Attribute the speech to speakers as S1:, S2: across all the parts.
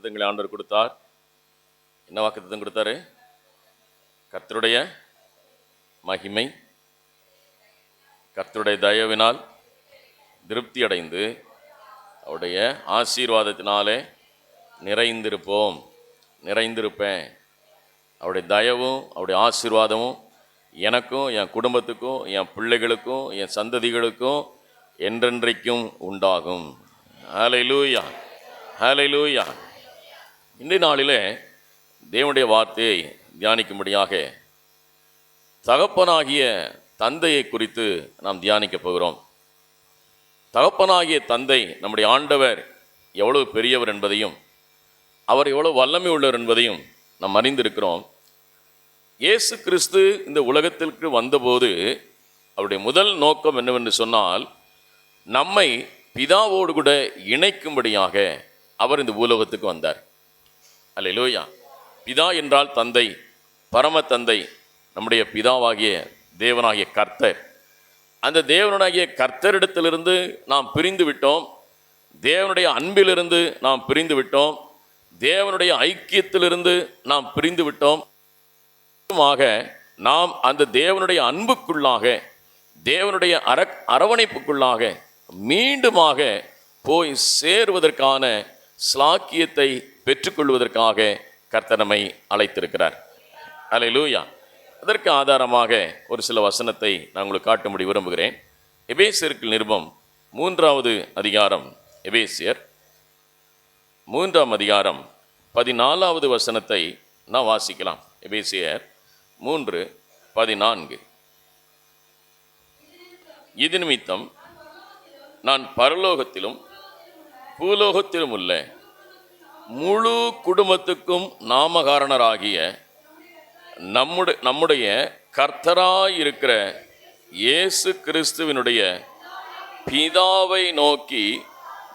S1: வாக்குத்தத்தங்களை ஆண்டவர் கொடுத்தார். என்ன வாக்குத்தத்தம் கொடுத்தாரு? கர்த்தருடைய மகிமை, கர்த்தருடைய தயவினால் திருப்தி அடைந்து அவருடைய ஆசீர்வாதத்தினாலே நிறைந்திருப்பேன். அவருடைய தயவும் அவருடைய ஆசீர்வாதமும் எனக்கும் என் குடும்பத்துக்கும் என் பிள்ளைகளுக்கும் என் சந்ததிகளுக்கும் என்றென்றைக்கும் உண்டாகும். ஹல்லேலூயா, ஹல்லேலூயா. இன்றைய நாளிலே தேவனுடைய வார்த்தையை தியானிக்கும்படியாக தகப்பனாகிய தந்தையை குறித்து நாம் தியானிக்க போகிறோம். தகப்பனாகிய தந்தை நம்முடைய ஆண்டவர் எவ்வளவு பெரியவர் என்பதையும் அவர் எவ்வளவு வல்லமை உள்ளவர் என்பதையும் நாம் அறிந்திருக்கிறோம். இயேசு கிறிஸ்து இந்த உலகத்திற்கு வந்தபோது அவருடைய முதல் நோக்கம் என்னவென்று சொன்னால், நம்மை பிதாவோடு கூட இணைக்கும்படியாக அவர் இந்த பூலோகத்துக்கு வந்தார். அல்லேலூயா. பிதா என்றால் தந்தை, பரம தந்தை, நம்முடைய பிதாவாகிய தேவனாகிய கர்த்தர். அந்த தேவனுடைய கர்த்தரிடத்திலிருந்து நாம் பிரிந்து விட்டோம். தேவனுடைய அன்பிலிருந்து நாம் பிரிந்து விட்டோம். தேவனுடைய ஐக்கியத்திலிருந்து நாம் பிரிந்து விட்டோம். நாம் அந்த தேவனுடைய அன்புக்குள்ளாக, தேவனுடைய அரவணைப்புக்குள்ளாக மீண்டுமாக போய் சேருவதற்கான ஸ்லாக்கியத்தை பெற்றுக்கொள்வதற்காக கர்த்தர் நம்மை அழைத்திருக்கிறார். அல்லேலூயா. அதற்கு ஆதாரமாக ஒரு சில வசனத்தை நான் உங்களுக்கு காட்டும்படி விரும்புகிறேன். எபேசியருக்கு நிருபம் 3வது அதிகாரம், எபேசியர் 3ஆம் அதிகாரம் 14வது வசனத்தை நான் வாசிக்கலாம். எபேசியர் 3:14. இது நிமித்தம் நான் பரலோகத்திலும் பூலோகத்திலும் உள்ள முழு குடும்பத்துக்கும் நாமகாரணராகிய நம்முடைய கர்த்தராயிருக்கிற இயேசு கிறிஸ்துவினுடைய பிதாவை நோக்கி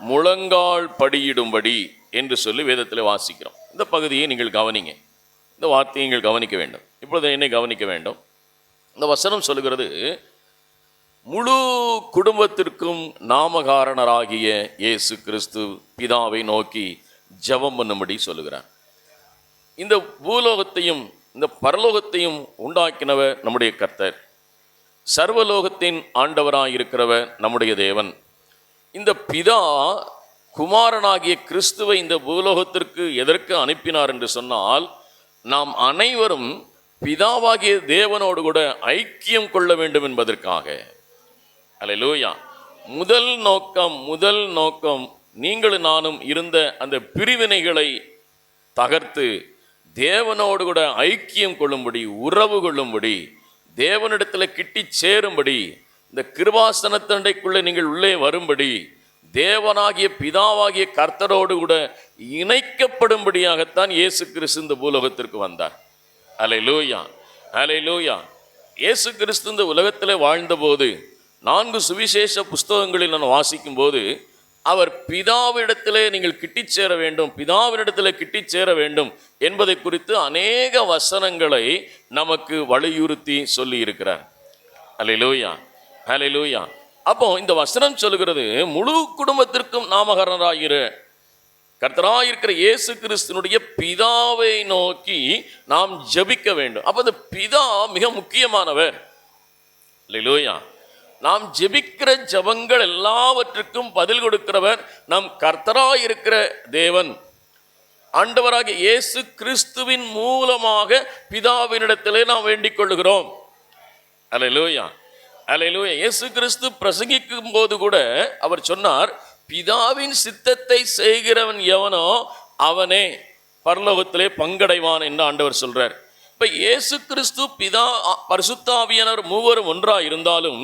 S1: முழங்கால் படியிடும்படி என்று சொல்லி வேதத்தில் வாசிக்கிறோம். இந்த பகுதியை நீங்கள் கவனிங்க. இந்த வார்த்தையை நீங்கள் கவனிக்க வேண்டும். இப்பொழுது என்னை கவனிக்க வேண்டும். இந்த வசனம் சொல்லுகிறது, முழு குடும்பத்திற்கும் நாமகாரணராகிய இயேசு கிறிஸ்து பிதாவை நோக்கி ஜெபம் பண்ணும்படி சொல்லுகிறார். இந்த பூலோகத்தையும் இந்த பரலோகத்தையும் உண்டாக்கினவர் நம்முடைய கர்த்தர். சர்வலோகத்தின் ஆண்டவராயிருக்கிறவர் நம்முடைய தேவன். இந்த பிதா குமாரனாகிய கிறிஸ்துவை இந்த பூலோகத்திற்கு எதற்கு அனுப்பினார் என்று சொன்னால், நாம் அனைவரும் பிதாவாகிய தேவனோடு கூட ஐக்கியம் கொள்ள வேண்டும் என்பதற்காக. அல்லேலூயா. முதல் நோக்கம் நீங்களும் நானும் இருந்த அந்த பிரிவினைகளை தகர்த்து தேவனோடு கூட ஐக்கியம் கொள்ளும்படி, உறவு கொள்ளும்படி, தேவனிடத்தில் கிட்டி சேரும்படி, இந்த கிருபாசனத்தண்டைக்குள்ளே நீங்கள் உள்ளே வரும்படி, தேவனாகிய பிதாவாகிய கர்த்தரோடு கூட இணைக்கப்படும்படியாகத்தான் இயேசு கிறிஸ்து இந்த பூலோகத்திற்கு வந்தார். அல்லேலூயா, அல்லேலூயா. இயேசு கிறிஸ்து இந்த உலகத்தில் வாழ்ந்தபோது 4 சுவிசேஷ புஸ்தகங்களில் நான் வாசிக்கும் போது, அவர் பிதாவிடத்திலே நீங்கள் கிட்டிச் சேர வேண்டும், பிதாவினிடத்தில் கிட்டிச் சேர வேண்டும் என்பதை குறித்து அநேக வசனங்களை நமக்கு வலியுறுத்தி சொல்லி இருக்கிறார். அல்லேலூயா, அல்லேலூயா. அப்போ இந்த வசனம் சொல்லுகிறது, முழு குடும்பத்திற்கும் நாமகாரணராகிற கர்த்தராயிருக்கிற இயேசு கிறிஸ்துனுடைய பிதாவை நோக்கி நாம் ஜெபிக்க வேண்டும். அப்போ இந்த பிதா மிக முக்கியமானவர். அல்லேலூயா. நாம் ஜெபிக்கிற ஜெபங்கள் எல்லாவற்றுக்கும் பதில் கொடுக்கிறவர் நம் கர்த்தராயிருக்கிற தேவன். ஆண்டவராகிய இயேசு கிறிஸ்துவின் மூலமாக பிதாவினிடத்திலே நாம் வேண்டிக் கொள்ளுகிறோம். அல்லேலூயா, அல்லேலூயா. இயேசு கிறிஸ்து பிரசங்கிக்கும் போது கூட அவர் சொன்னார், பிதாவின் சித்தத்தை செய்கிறவன் எவனோ அவனே பரலோகத்திலே பங்கடைவான் என்று ஆண்டவர் சொல்றார். இப்ப இயேசு கிறிஸ்து, பிதா, பரிசுத்த ஆவியானவர் மூவரும் ஒன்றாக இருந்தாலும்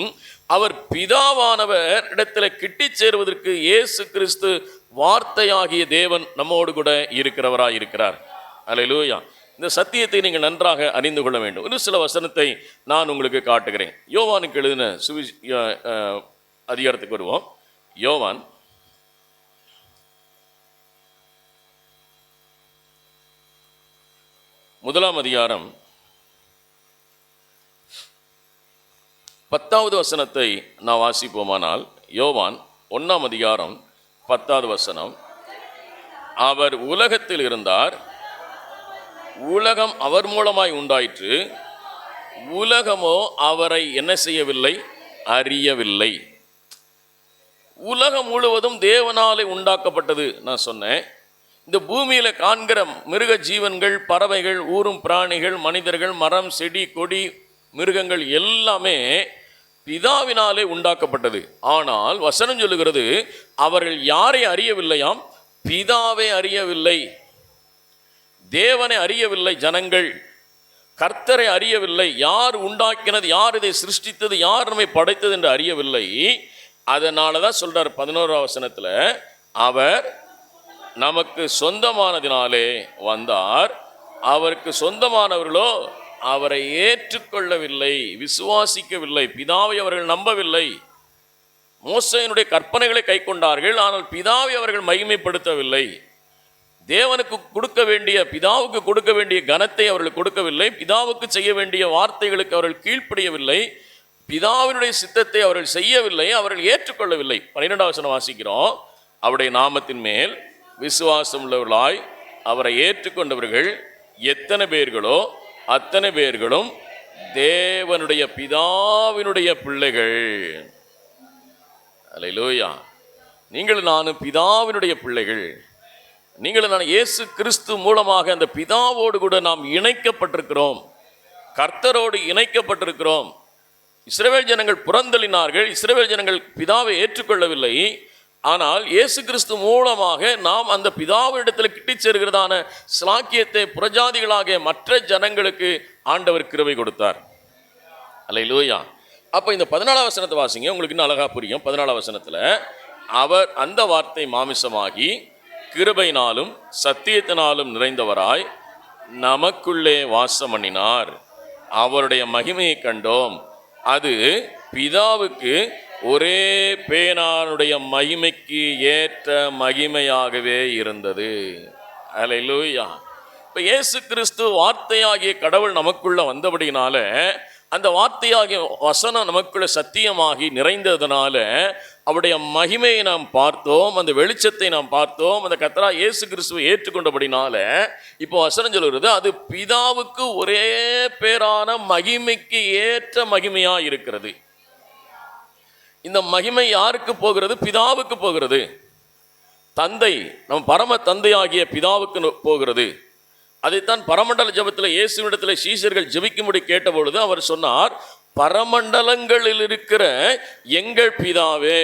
S1: அவர் பிதாவானவர் இடத்துல கிட்டி சேருவதற்கு இயேசு கிறிஸ்து வார்த்தையாகிய தேவன் நம்மோடு கூட இருக்கிறவராய் இருக்கிறார். அல்லேலூயா. இந்த சத்தியத்தை நீங்கள் நன்றாக அறிந்து கொள்ள வேண்டும். ஒரு சில வசனத்தை நான் உங்களுக்கு காட்டுகிறேன். யோவானுக்கு எழுதின அதிகாரத்துக்கு வருவோம். யோவான் 1ஆம் அதிகாரம் 10வது வசனத்தை நான் வாசிப்போமானால், யோவான் 1ஆம் அதிகாரம் 10வது வசனம், அவர் உலகத்தில் இருந்தார், உலகம் அவர் மூலமாய் உண்டாயிற்று, உலகமோ அவரை என்ன செய்யவில்லை? அறியவில்லை. உலகம் முழுவதும் தேவனாலே உண்டாக்கப்பட்டது. நான் சொன்னேன், இந்த பூமியில காண்கிற மிருக ஜீவன்கள், பறவைகள், ஊரும் பிராணிகள், மனிதர்கள், மரம், செடி, கொடி, மிருகங்கள் எல்லாமே பிதாவினாலே உண்டாக்கப்பட்டது. ஆனால் வசனம் சொல்லுகிறது, அவர்கள் யாரை அறியவில்லையாம்? பிதாவை அறியவில்லை, தேவனை அறியவில்லை. ஜனங்கள் கர்த்தரை அறியவில்லை. யார் உண்டாக்கினது, யார் இதை சிருஷ்டித்தது, யார் நம்மை படைத்தது என்று அறியவில்லை. அதனால தான் சொல்றார் 11ஆம் வசனத்தில், அவர் நமக்கு சொந்தமானதினாலே வந்தார், அவருக்கு சொந்தமானவர்களோ அவரை ஏற்றுக்கொள்ளவில்லை, விசுவாசிக்கவில்லை, பிதாவை அவர்கள் நம்பவில்லை. மோசேயினுடைய கற்பனைகளை கை கொண்டார்கள், ஆனால் பிதாவை அவர்கள் மகிமைப்படுத்தவில்லை. தேவனுக்கு கொடுக்க வேண்டிய, பிதாவுக்கு கொடுக்க வேண்டிய கனத்தை அவர்கள் கொடுக்கவில்லை. பிதாவுக்கு செய்ய வேண்டிய வார்த்தைகளுக்கு அவர்கள் கீழ்ப்படியவில்லை. பிதாவினுடைய சித்தத்தை அவர்கள் செய்யவில்லை, அவர்கள் ஏற்றுக்கொள்ளவில்லை. 12ஆம் வசனம் வாசிக்கிறோம், அவருடைய நாமத்தின் மேல் விசுவாசம் உள்ளவர்களாய் அவரை ஏற்றுக்கொண்டவர்கள் எத்தனை பேர்களோ அத்தனை பேர்களும் தேவனுடைய பிதாவினுடைய பிள்ளைகள். அல்லேலூயா. நீங்கள் நானும் பிதாவினுடைய பிள்ளைகள். நீங்கள் நான் இயேசு கிறிஸ்து மூலமாக அந்த பிதாவோடு கூட நாம் இணைக்கப்பட்டிருக்கிறோம், கர்த்தரோடு இணைக்கப்பட்டிருக்கிறோம். இஸ்ரவேல் ஜனங்கள் புறந்தள்ளினார்கள், இஸ்ரவேல் ஜனங்கள் பிதாவை ஏற்றுக்கொள்ளவில்லை. ஆனால் இயேசு கிறிஸ்து மூலமாக நாம் அந்த பிதாவினிடத்தில் கிட்டி சேர்கிறதான ஸ்லாக்கியத்தை புறஜாதிகளாகிய மற்ற ஜனங்களுக்கு ஆண்டவர் கிருபை கொடுத்தார். அல்லேலூயா. அப்போ இந்த 14ஆம் வசனத்தை வாசிங்க, உங்களுக்கு இன்னும் அழகா புரியும். 14ஆம் வசனத்தில், அவர் அந்த வார்த்தை மாமிசமாகி கிருபையினாலும் சத்தியத்தினாலும் நிறைந்தவராய் நமக்குள்ளே வாசம் பண்ணினார், அவருடைய மகிமையை கண்டோம், அது பிதாவுக்கு ஒரே பேனானுடைய மகிமைக்கு ஏற்ற மகிமையாகவே இருந்தது. அல்லேலூயா. இப்போ இயேசு கிறிஸ்து வார்த்தையாகிய கடவுள் நமக்குள்ள வந்தபடினால, அந்த வார்த்தையாகிய வசனம் நமக்குள்ள சத்தியமாகி நிறைந்ததுனால அவருடைய மகிமையை நாம் பார்த்தோம், அந்த வெளிச்சத்தை நாம் பார்த்தோம். அந்த கர்த்தரா இயேசு கிறிஸ்துவை ஏற்றுக்கொண்டபடினால இப்போ வசனம் சொல்கிறது, அது பிதாவுக்கு ஒரே பேரான மகிமைக்கு ஏற்ற மகிமையா இருக்கிறது. இந்த மகிமை யாருக்கு போகிறது? பிதாவுக்கு போகிறது. தந்தை, நம் பரம தந்தையாகிய பிதாவுக்கு போகிறது. அதைத்தான் பரமண்டல ஜெபத்தில் இயேசுவிடத்தில் சீஷர்கள் ஜெபிக்கும்படி கேட்டபொழுது அவர் சொன்னார், பரமண்டலங்களில் இருக்கிற எங்கள் பிதாவே.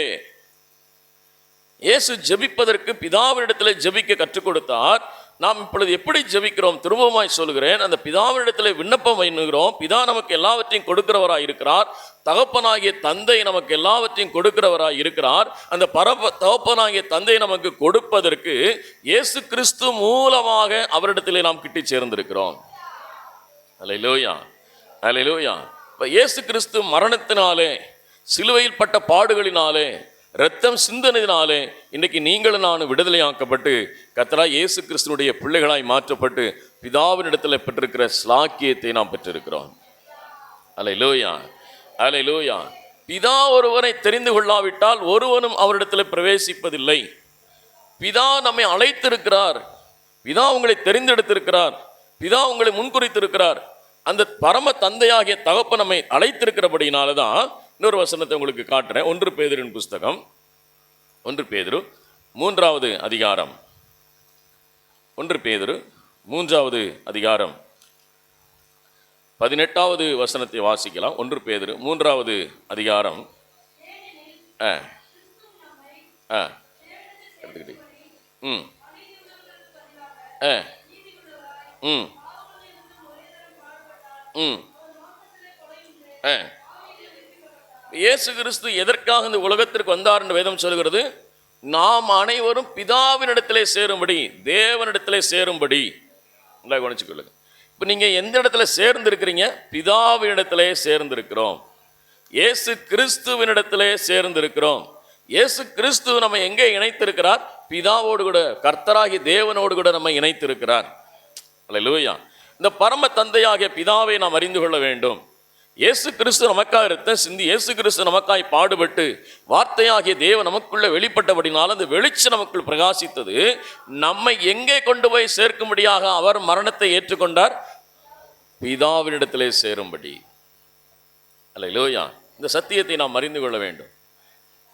S1: இயேசு ஜெபிப்பதற்கு பிதாவினிடத்தில் ஜெபிக்க கற்றுக் கொடுத்தார். நாம் இப்பொழுது எப்படி ஜெபிக்கிறோம்? திரும்பமாய் சொல்கிறேன், அந்த பிதாவினிடத்தில் விண்ணப்பம் வைக்கிறோம். பிதா நமக்கு எல்லாவற்றையும் கொடுக்கிறவராய் இருக்கிறார். தகப்பனாகிய தந்தை நமக்கு எல்லாவற்றையும் கொடுக்கிறவராய் இருக்கிறார். அந்த தகப்பனாகிய தந்தை நமக்கு கொடுப்பதற்கு இயேசு கிறிஸ்து மூலமாக அவரிடத்திலே நாம் கிட்டி சேர்ந்திருக்கிறோம். அல்லேலூயா, அல்லேலூயா. இப்போ இயேசு கிறிஸ்து மரணத்தினாலே, சிலுவையில் பட்ட பாடுகளினாலே, இரத்தம் சிந்தனையினாலே இன்றைக்கு நீங்களும் நானும் விடுதலையாக்கப்பட்டு கர்த்தரா இயேசு கிறிஸ்துனுடைய பிள்ளைகளாய் மாற்றப்பட்டு பிதாவினிடத்தில் பெற்றிருக்கிற ஸ்லாக்கியத்தை நாம் பெற்றிருக்கிறோம். அல்லேலூயா, அல்லேலூயா. பிதா ஒருவரை தெரிந்து கொள்ளாவிட்டால் ஒருவனும் அவரிடத்தில் பிரவேசிப்பதில்லை. பிதா நம்மை அழைத்திருக்கிறார், பிதா உங்களை தெரிந்தெடுத்திருக்கிறார், பிதா உங்களை முன்குறித்திருக்கிறார். அந்த பரம தந்தையாகிய தகப்பன் நம்மை அழைத்திருக்கிறபடினால தான் இன்னொரு வசனத்தை உங்களுக்கு காட்டுறேன். 1 பேதுருவின் புஸ்தகம், 1 பேதுரு 3வது அதிகாரம், 1 பேதுரு 3வது அதிகாரம் 18வது வசனத்தை வாசிக்கலாம். 1 பேதுரு 3வது அதிகாரம் எடுத்துக்கிட்டு இயேசு கிறிஸ்து எதற்காக இந்த உலகத்திற்கு வந்தார் என்று வேதம் சொல்கிறது? நாம் அனைவரும் பிதாவினிடத்திலே சேரும்படி, தேவனிடத்திலே சேரும்படி. நல்லா கவனிச்சுக்கொள்ளுங்க. இப்போ நீங்கள் எந்த இடத்துல சேர்ந்திருக்கிறீங்க? பிதாவினிடத்திலே சேர்ந்திருக்கிறோம், இயேசு கிறிஸ்துவினிடத்திலே சேர்ந்திருக்கிறோம். இயேசு கிறிஸ்து நம்ம எங்கே இணைத்திருக்கிறார்? பிதாவோடு கூட, கர்த்தராகிய தேவனோடு கூட நம்ம இணைத்திருக்கிறார். அல்லேலூயா. இந்த பரம தந்தையாகிய பிதாவை நாம் அறிந்து கொள்ள வேண்டும். இயேசு கிறிஸ்து நமக்காக ரத்தம் சிந்தி, இயேசு கிறிஸ்து நமக்காய் பாடுபட்டு வார்த்தையாகிய தேவன் நமக்குள்ள வெளிப்பட்டபடினால் அந்த வெளிச்சம் நமக்குள் பிரகாசித்தது. நம்மை எங்கே கொண்டு போய் சேர்க்கும்படியாக அவர் மரணத்தை ஏற்றுக்கொண்டார்? பிதாவினிடத்திலே சேரும்படி. அல்லேலூயா. இந்த சத்தியத்தை நாம் அறிந்து கொள்ள வேண்டும்.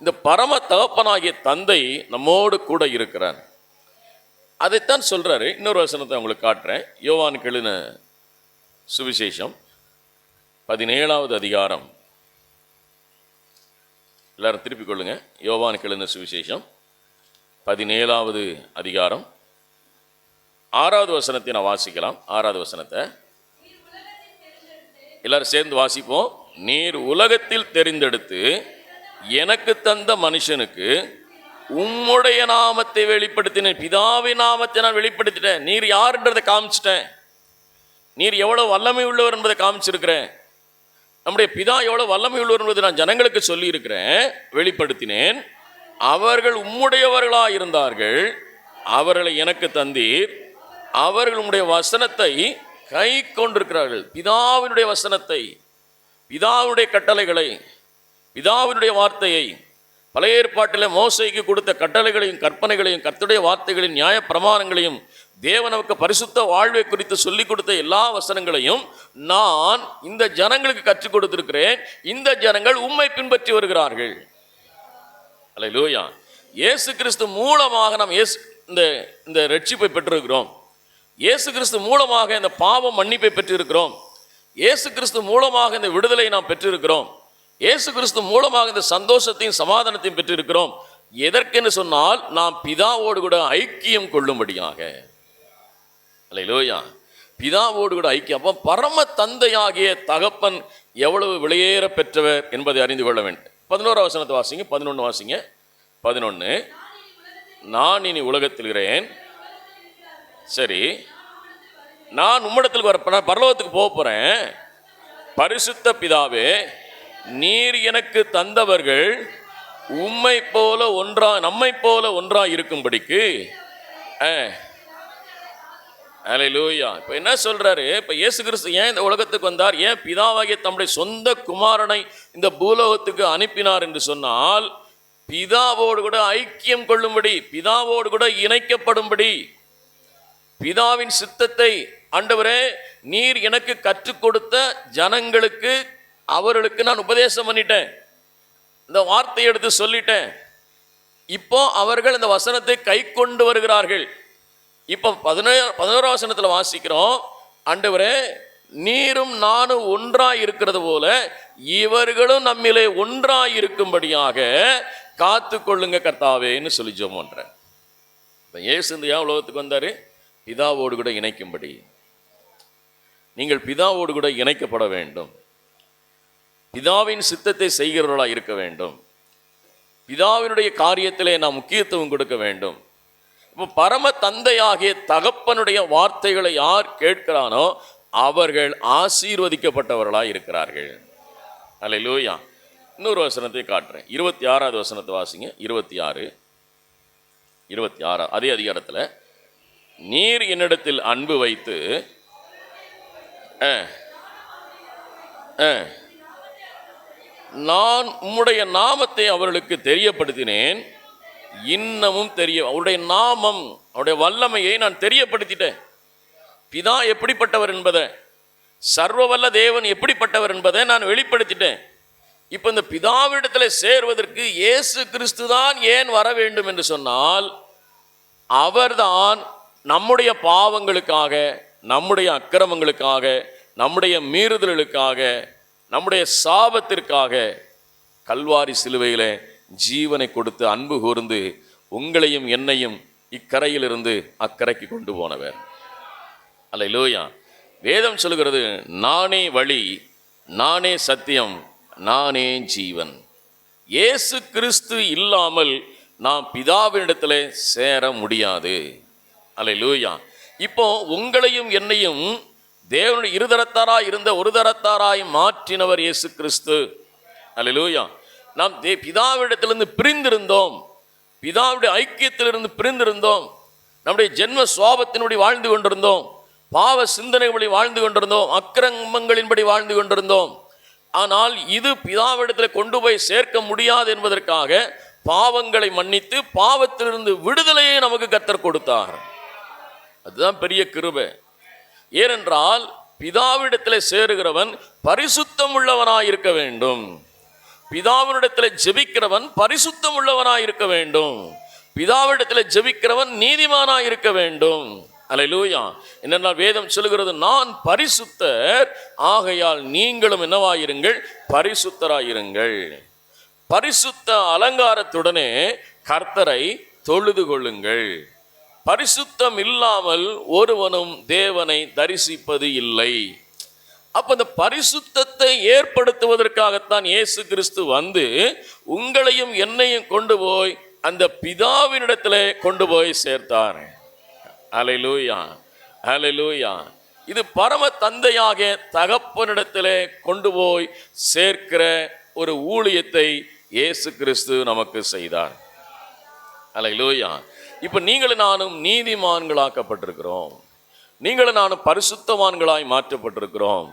S1: இந்த பரம தகப்பனாகிய தந்தை நம்மோடு கூட இருக்கிறார். அதைத்தான் சொல்றாரு. இன்னொரு வசனத்தை உங்களுக்கு காட்டுறேன். யோவானுக்கு எழுதின சுவிசேஷம் 17வது அதிகாரம். எல்லாரும் திருப்பிக் கொள்ளுங்க. யோவானுக்கு எழுதின சுவிசேஷம் 17வது அதிகாரம் 6வது வசனத்தை நான் வாசிக்கலாம். 6வது வசனத்தை எல்லாரும் சேர்ந்து வாசிப்போம். நீர் உலகத்தில் தெரிந்தெடுத்து எனக்கு தந்த மனுஷனுக்கு உம்முடைய நாமத்தை வெளிப்படுத்தினேன். பிதாவின் நாமத்தை நான் வெளிப்படுத்திட்டேன். நீர் யாருன்றதை காமிச்சிட்டேன். நீர் எவ்வளவு வல்லமை உள்ளவர் என்பதை காமிச்சிருக்கிறேன். நம்முடைய பிதா எவ்வளவு வல்லமை உள்ளவர் என்பதை நான் ஜனங்களுக்கு சொல்லி இருக்கிறேன், வெளிப்படுத்தினேன். அவர்கள் உம்முடையவர்களாக இருந்தார்கள், அவர்களை எனக்கு தந்தீர். அவர்கள் உம்முடைய வசனத்தை கை கொண்டிருக்கிறார்கள். பிதாவினுடைய வசனத்தை, பிதாவுடைய கட்டளைகளை, பிதாவினுடைய வார்த்தையை, பழைய ஏற்பாட்டில் மோசேக்கு கொடுத்த கட்டளைகளையும் கற்பனைகளையும் கர்த்தருடைய வார்த்தைகளையும் நியாய பிரமாணங்களையும் தேவன் நமக்கு பரிசுத்த வாழ்வை குறித்து சொல்லிக் கொடுத்த எல்லா வசனங்களையும் நான் இந்த ஜனங்களுக்கு கற்றுக் கொடுத்திருக்கிறேன். இந்த ஜனங்கள் உம்மை பின்பற்றி வருகிறார்கள். அல்லேலூயா. இயேசு கிறிஸ்து மூலமாக நாம் இந்த ரட்சிப்பை பெற்றிருக்கிறோம். இயேசு கிறிஸ்து மூலமாக இந்த பாவம் மன்னிப்பை பெற்றிருக்கிறோம். இயேசு கிறிஸ்து மூலமாக இந்த விடுதலை நாம் பெற்றிருக்கிறோம். இயேசு கிறிஸ்து மூலமாக இந்த சந்தோஷத்தையும் சமாதானத்தையும் பெற்றிருக்கிறோம். எதற்கென்று சொன்னால் நாம் பிதாவோடு கூட ஐக்கியம் கொள்ளும்படியாக. அல்லேலூயா. பிதாவோடு கூட ஐக்கியம். அப்போ பரம தந்தையாகிய தகப்பன் எவ்வளவு விலையேற பெற்றவர் என்பதை அறிந்து கொள்ள வேண்டும். 11வது வசனத்தை வாசிங்க. 11 வாசிங்க. 11 நான் இனி உலகத்தில் இருக்கிறேன். சரி, நான் உம்மிடத்தில் பரலோகத்துக்கு போக போறேன். பரிசுத்த பிதாவே, நீர் எனக்கு தந்தவர்கள் உம்மை போல ஒன்றா, நம்மை போல ஒன்றா இருக்கும்படிக்கு. அல்லேலூயா. இப்போ என்ன சொல்றாரு? இப்போ இயேசு கிறிஸ்து ஏன் இந்த உலகத்துக்கு வந்தார்? ஏன் பிதாவாகிய தம்முடைய சொந்த குமாரனை இந்த பூலோகத்துக்கு அனுப்பினார் என்று சொன்னால், பிதாவோடு கூட ஐக்கியம் கொள்ளும்படி, பிதாவோடு கூட இணைக்கப்படும்படி, பிதாவின் சித்தத்தை ஆண்டவரே நீர் எனக்கு கற்றுக் கொடுத்த ஜனங்களுக்கு, அவர்களுக்கு நான் உபதேசம் பண்ணிட்டேன், இந்த வார்த்தையை எடுத்து சொல்லிட்டேன். இப்போ அவர்கள் இந்த வசனத்தை கை கொண்டு வருகிறார்கள். இப்போ 11வது வசனத்தில் வாசிக்கிறோம், ஆண்டவரே நீரும் நானும் ஒன்றாய் இருக்கிறது போல இவர்களும் நம்மிலே ஒன்றாய் இருக்கும்படியாக காத்து கொள்ளுங்க கர்த்தாவேன்னு சொல்லி ஜெபம் பண்றேன். இப்போ இயேசு இந்த உலகத்துக்கு வந்தாரு பிதாவோடு கூட இணைக்கும்படி. நீங்கள் பிதாவோடு கூட இணைக்கப்பட வேண்டும். பிதாவின் சித்தத்தை செய்கிறவர்களாக இருக்க வேண்டும். பிதாவினுடைய காரியத்திலே நாம் முக்கியத்துவம் கொடுக்க வேண்டும். இப்போ பரம தந்தையாகிய தகப்பனுடைய வார்த்தைகளை யார் கேட்கிறானோ அவர்கள் ஆசீர்வதிக்கப்பட்டவர்களாக இருக்கிறார்கள். அல்லேலூயா. இன்னொரு வசனத்தை காட்டுறேன். 26வது வசனத்தை வாசிங்க. 26 அதே அதிகாரத்தில், நீர் என்னிடத்தில் அன்பு வைத்து நான் உம்முடைய நாமத்தை அவர்களுக்கு தெரியப்படுத்தினேன். இன்னமும் அவருடைய நாமம், அவருடைய வல்லமையை நான் தெரியப்படுத்திட்டேன். பிதா எப்படிப்பட்டவர் என்பதை, சர்வவல்ல தேவன் எப்படிப்பட்டவர் என்பதை நான் வெளிப்படுத்திட்டேன். இப்போ இந்த பிதாவிடத்தில் சேர்வதற்கு இயேசு கிறிஸ்து தான் ஏன் வர வேண்டும் என்று சொன்னால், அவர்தான் நம்முடைய பாவங்களுக்காக, நம்முடைய அக்கிரமங்களுக்காக, நம்முடைய மீறுதல்களுக்காக, நம்முடைய சாபத்திற்காக கல்வாரி சிலுவையிலே ஜீவனை கொடுத்து அன்பு கூர்ந்து உங்களையும் என்னையும் இக்கரையிலிருந்து அக்கறைக்கு கொண்டு போனவர். அல்லேலூயா. வேதம் சொல்கிறது, நானே வழி, நானே சத்தியம், நானே ஜீவன். இயேசு கிறிஸ்து இல்லாமல் நாம் பிதாவினிடத்தில் சேர முடியாது. அல்லேலூயா. இப்போ உங்களையும் என்னையும் தேவனுடைய இருதரத்தாராய் இருந்த ஒரு தரத்தாராய் மாற்றினவர் இயேசு கிறிஸ்து. அல்லேலூயா. நாம் பிதாவிடத்திலிருந்து பிரிந்திருந்தோம், பிதாவுடைய ஐக்கியத்திலிருந்து பிரிந்திருந்தோம், நம்முடைய ஜென்ம சுவாபத்தின்படி வாழ்ந்து கொண்டிருந்தோம், பாவ சிந்தனைபடி வாழ்ந்து கொண்டிருந்தோம், அக்கிரமங்களின்படி வாழ்ந்து கொண்டிருந்தோம். ஆனால் இது பிதாவிடத்தில் கொண்டு போய் சேர்க்க முடியாது என்பதற்காக பாவங்களை மன்னித்து பாவத்திலிருந்து விடுதலையை நமக்கு கர்த்தர் கொடுத்தார். அதுதான் பெரிய கிருபை. ஏனென்றால் பிதாவிடத்தில் சேருகிறவன் பரிசுத்தம் உள்ளவனாய் இருக்க வேண்டும். பிதாவினிடத்தில் ஜெபிக்கிறவன் பரிசுத்தம் உள்ளவனாய் இருக்க வேண்டும். பிதாவிடத்தில் ஜெபிக்கிறவன் நீதிமானாய் இருக்க வேண்டும். அல்லேலூயா. என்னென்ன வேதம் சொல்லுகிறது, நான் பரிசுத்தர், ஆகையால் நீங்களும் என்னவாயிருங்கள், பரிசுத்தராயிருங்கள். பரிசுத்த அலங்காரத்துடனே கர்த்தரை தொழுது கொள்ளுங்கள். பரிசுத்தம் இல்லாமல் ஒருவனும் தேவனை தரிசிப்பது இல்லை. அப்ப அந்த பரிசுத்தத்தை ஏற்படுத்துவதற்காகத்தான் இயேசு கிறிஸ்து வந்து உங்களையும் என்னையும் கொண்டு போய் அந்த பிதாவினிடத்திலே கொண்டு போய் சேர்த்தார். அல்லேலூயா, அல்லேலூயா. இது பரம தந்தையாக தகப்பனிடத்திலே கொண்டு போய் சேர்க்கிற ஒரு ஊழியத்தை இயேசு கிறிஸ்து நமக்கு செய்தார். அல்லேலூயா. இப்ப நீங்களும் நானும் நீதிமான்களாக்கப்பட்டிருக்கிறோம். நீங்களும் நானும் பரிசுத்தவான்களாய் மாற்றப்பட்டிருக்கிறோம்.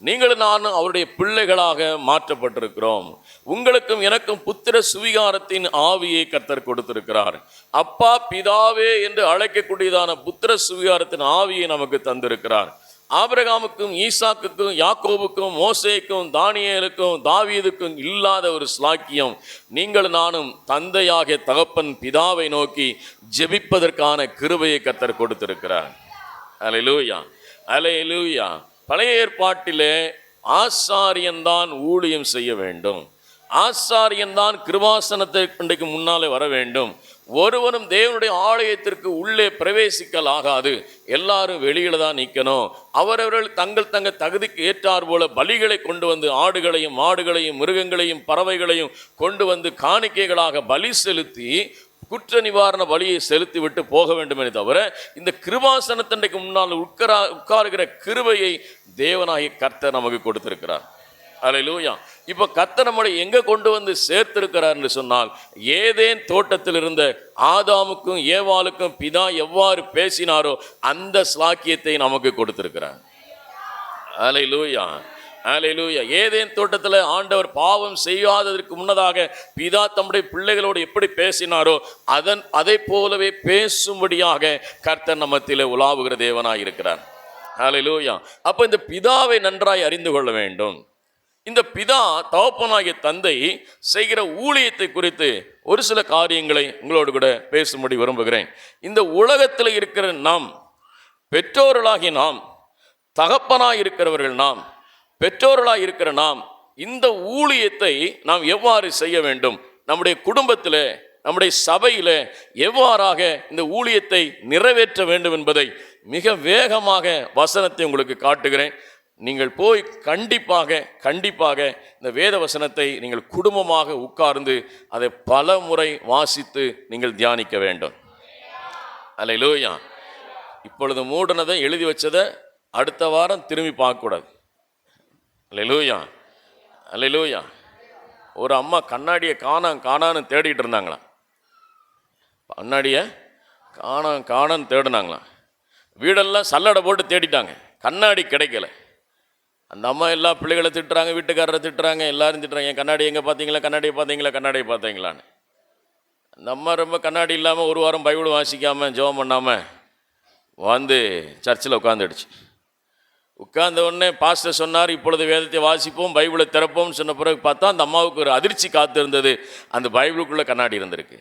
S1: நீங்களும் நானும் அவருடைய பிள்ளைகளாக மாற்றப்பட்டிருக்கிறோம். உங்களுக்கும் எனக்கும் புத்திர சுவிகாரத்தின் ஆவியை கர்த்தர் கொடுத்திருக்கிறார். அப்பா பிதாவே என்று அழைக்கக்கூடியதான புத்திர சுவிகாரத்தின் ஆவியை நமக்கு தந்திருக்கிறார். ஆபிரகாமுக்கும் ஈசாக்குக்கும் யாக்கோபுக்கும் மோசேக்கும் தானியேலுக்கும் தாவீதுக்கும் இல்லாத ஒரு ஸ்லாக்கியம் நீங்கள் நானும் தந்தையாகிய தகப்பன் பிதாவை நோக்கி ஜெபிப்பதற்கான கிருபையை கர்த்தர் கொடுத்திருக்கிறார். அல்லேலூயா, அல்லேலூயா. பழைய ஏற்பாட்டிலே ஆசாரியன்தான் ஊழியம் செய்ய வேண்டும். ஆசாரியன்தான் கிருபாசனத்தை இன்றைக்கு முன்னாலே வர வேண்டும். ஒருவனும் தேவனுடைய ஆலயத்திற்கு உள்ளே பிரவேசிக்கல் ஆகாது. எல்லாரும் வெளியில தான் நிற்கணும். அவரவர்கள் தங்கள் தகுதிக்கு ஏற்றார் போல பலிகளை கொண்டு வந்து ஆடுகளையும் மாடுகளையும் மிருகங்களையும் பறவைகளையும் கொண்டு வந்து காணிக்கைகளாக பலி செலுத்தி குற்ற நிவாரண பலியை செலுத்தி விட்டு போக வேண்டுமே தவிர இந்த கிருபாசனத்தண்டைக்கு முன்னால் உட்காருகிற கிருபையை தேவனாகிய கர்த்தர் நமக்கு கொடுத்திருக்கிறார். அல்லேலூயா. இப்போ கர்த்தர் நம்மளை எங்க கொண்டு வந்து சேர்த்திருக்கிறார் என்று சொன்னால், ஏதேன் தோட்டத்தில் இருந்த ஆதாமுக்கும் ஏவாளுக்கும் பிதா எவ்வாறு பேசினாரோ அந்த ஸ்லாக்கியத்தை நமக்கு கொடுத்திருக்கிறார். அல்லேலூயா, அல்லேலூயா. ஏதேன் தோட்டத்தில் ஆண்டவர் பாவம் செய்யாததற்கு முன்னதாக பிதா தம்முடைய பிள்ளைகளோடு எப்படி பேசினாரோ அதை போலவே பேசும்படியாக கர்த்தர் நம்மத்திலே உலாவுகிற தேவனாய் இருக்கிறார். அல்லேலூயா. அப்ப இந்த பிதாவை நன்றாய் அறிந்து கொள்ள வேண்டும். இந்த பிதா தகப்பனாகிய தந்தை செய்கிற ஊழியத்தை குறித்து ஒரு சில காரியங்களை உங்களோடு கூட பேசும்படி விரும்புகிறேன். இந்த உலகத்தில் இருக்கிற நாம், பெற்றோர்களாகிய நாம், தகப்பனாய் இருக்கிறவர்கள் நாம், பெற்றோர்களாக இருக்கிற நாம், இந்த ஊழியத்தை நாம் எவ்வாறு செய்ய வேண்டும், நம்முடைய குடும்பத்தில் நம்முடைய சபையில் எவ்வாறாக இந்த ஊழியத்தை நிறைவேற்ற வேண்டும் என்பதை மிக வேகமாக வசனத்தை உங்களுக்கு காட்டுகிறேன். நீங்கள் போய் கண்டிப்பாக இந்த வேத வசனத்தை நீங்கள் குடும்பமாக உட்கார்ந்து அதை பல முறை வாசித்து நீங்கள் தியானிக்க வேண்டும். அல்லேலூயா. இப்பொழுது மூடனதை எழுதி வச்சதை அடுத்த வாரம் திரும்பி பார்க்கக்கூடாது. அல்லேலூயா, அல்லேலூயா. ஒரு அம்மா கண்ணாடியை காணான்னு தேடிட்டு இருந்தாங்களாம். கண்ணாடியை காணான்னு தேடினாங்களாம். வீடெல்லாம் சல்லடை போட்டு தேடிட்டாங்க, கண்ணாடி கிடைக்கல. அந்த அம்மா எல்லா பிள்ளைகளை திட்டுறாங்க, வீட்டுக்காரரை திட்டுறாங்க, எல்லாரும் திட்டுறாங்க. என் கண்ணாடி எங்கே பார்த்தீங்களா, கண்ணாடியை பார்த்தீங்களான்னு. அந்த அம்மா ரொம்ப கண்ணாடி இல்லாமல் ஒரு வாரம் பைபிள் வாசிக்காமல் ஜெபம் பண்ணாமல் வந்து சர்ச்சில் உட்காந்துடுச்சு. உட்கார்ந்த உடனே பாஸ்டர் சொன்னார், இப்பொழுது வேதத்தை வாசிப்போம், பைபிளை திறப்போம்னு சொன்ன பிறகு பார்த்தா அந்த அம்மாவுக்கு ஒரு அதிர்ச்சி காத்திருந்தது. அந்த பைபிளுக்குள்ளே கண்ணாடி இருந்திருக்கு.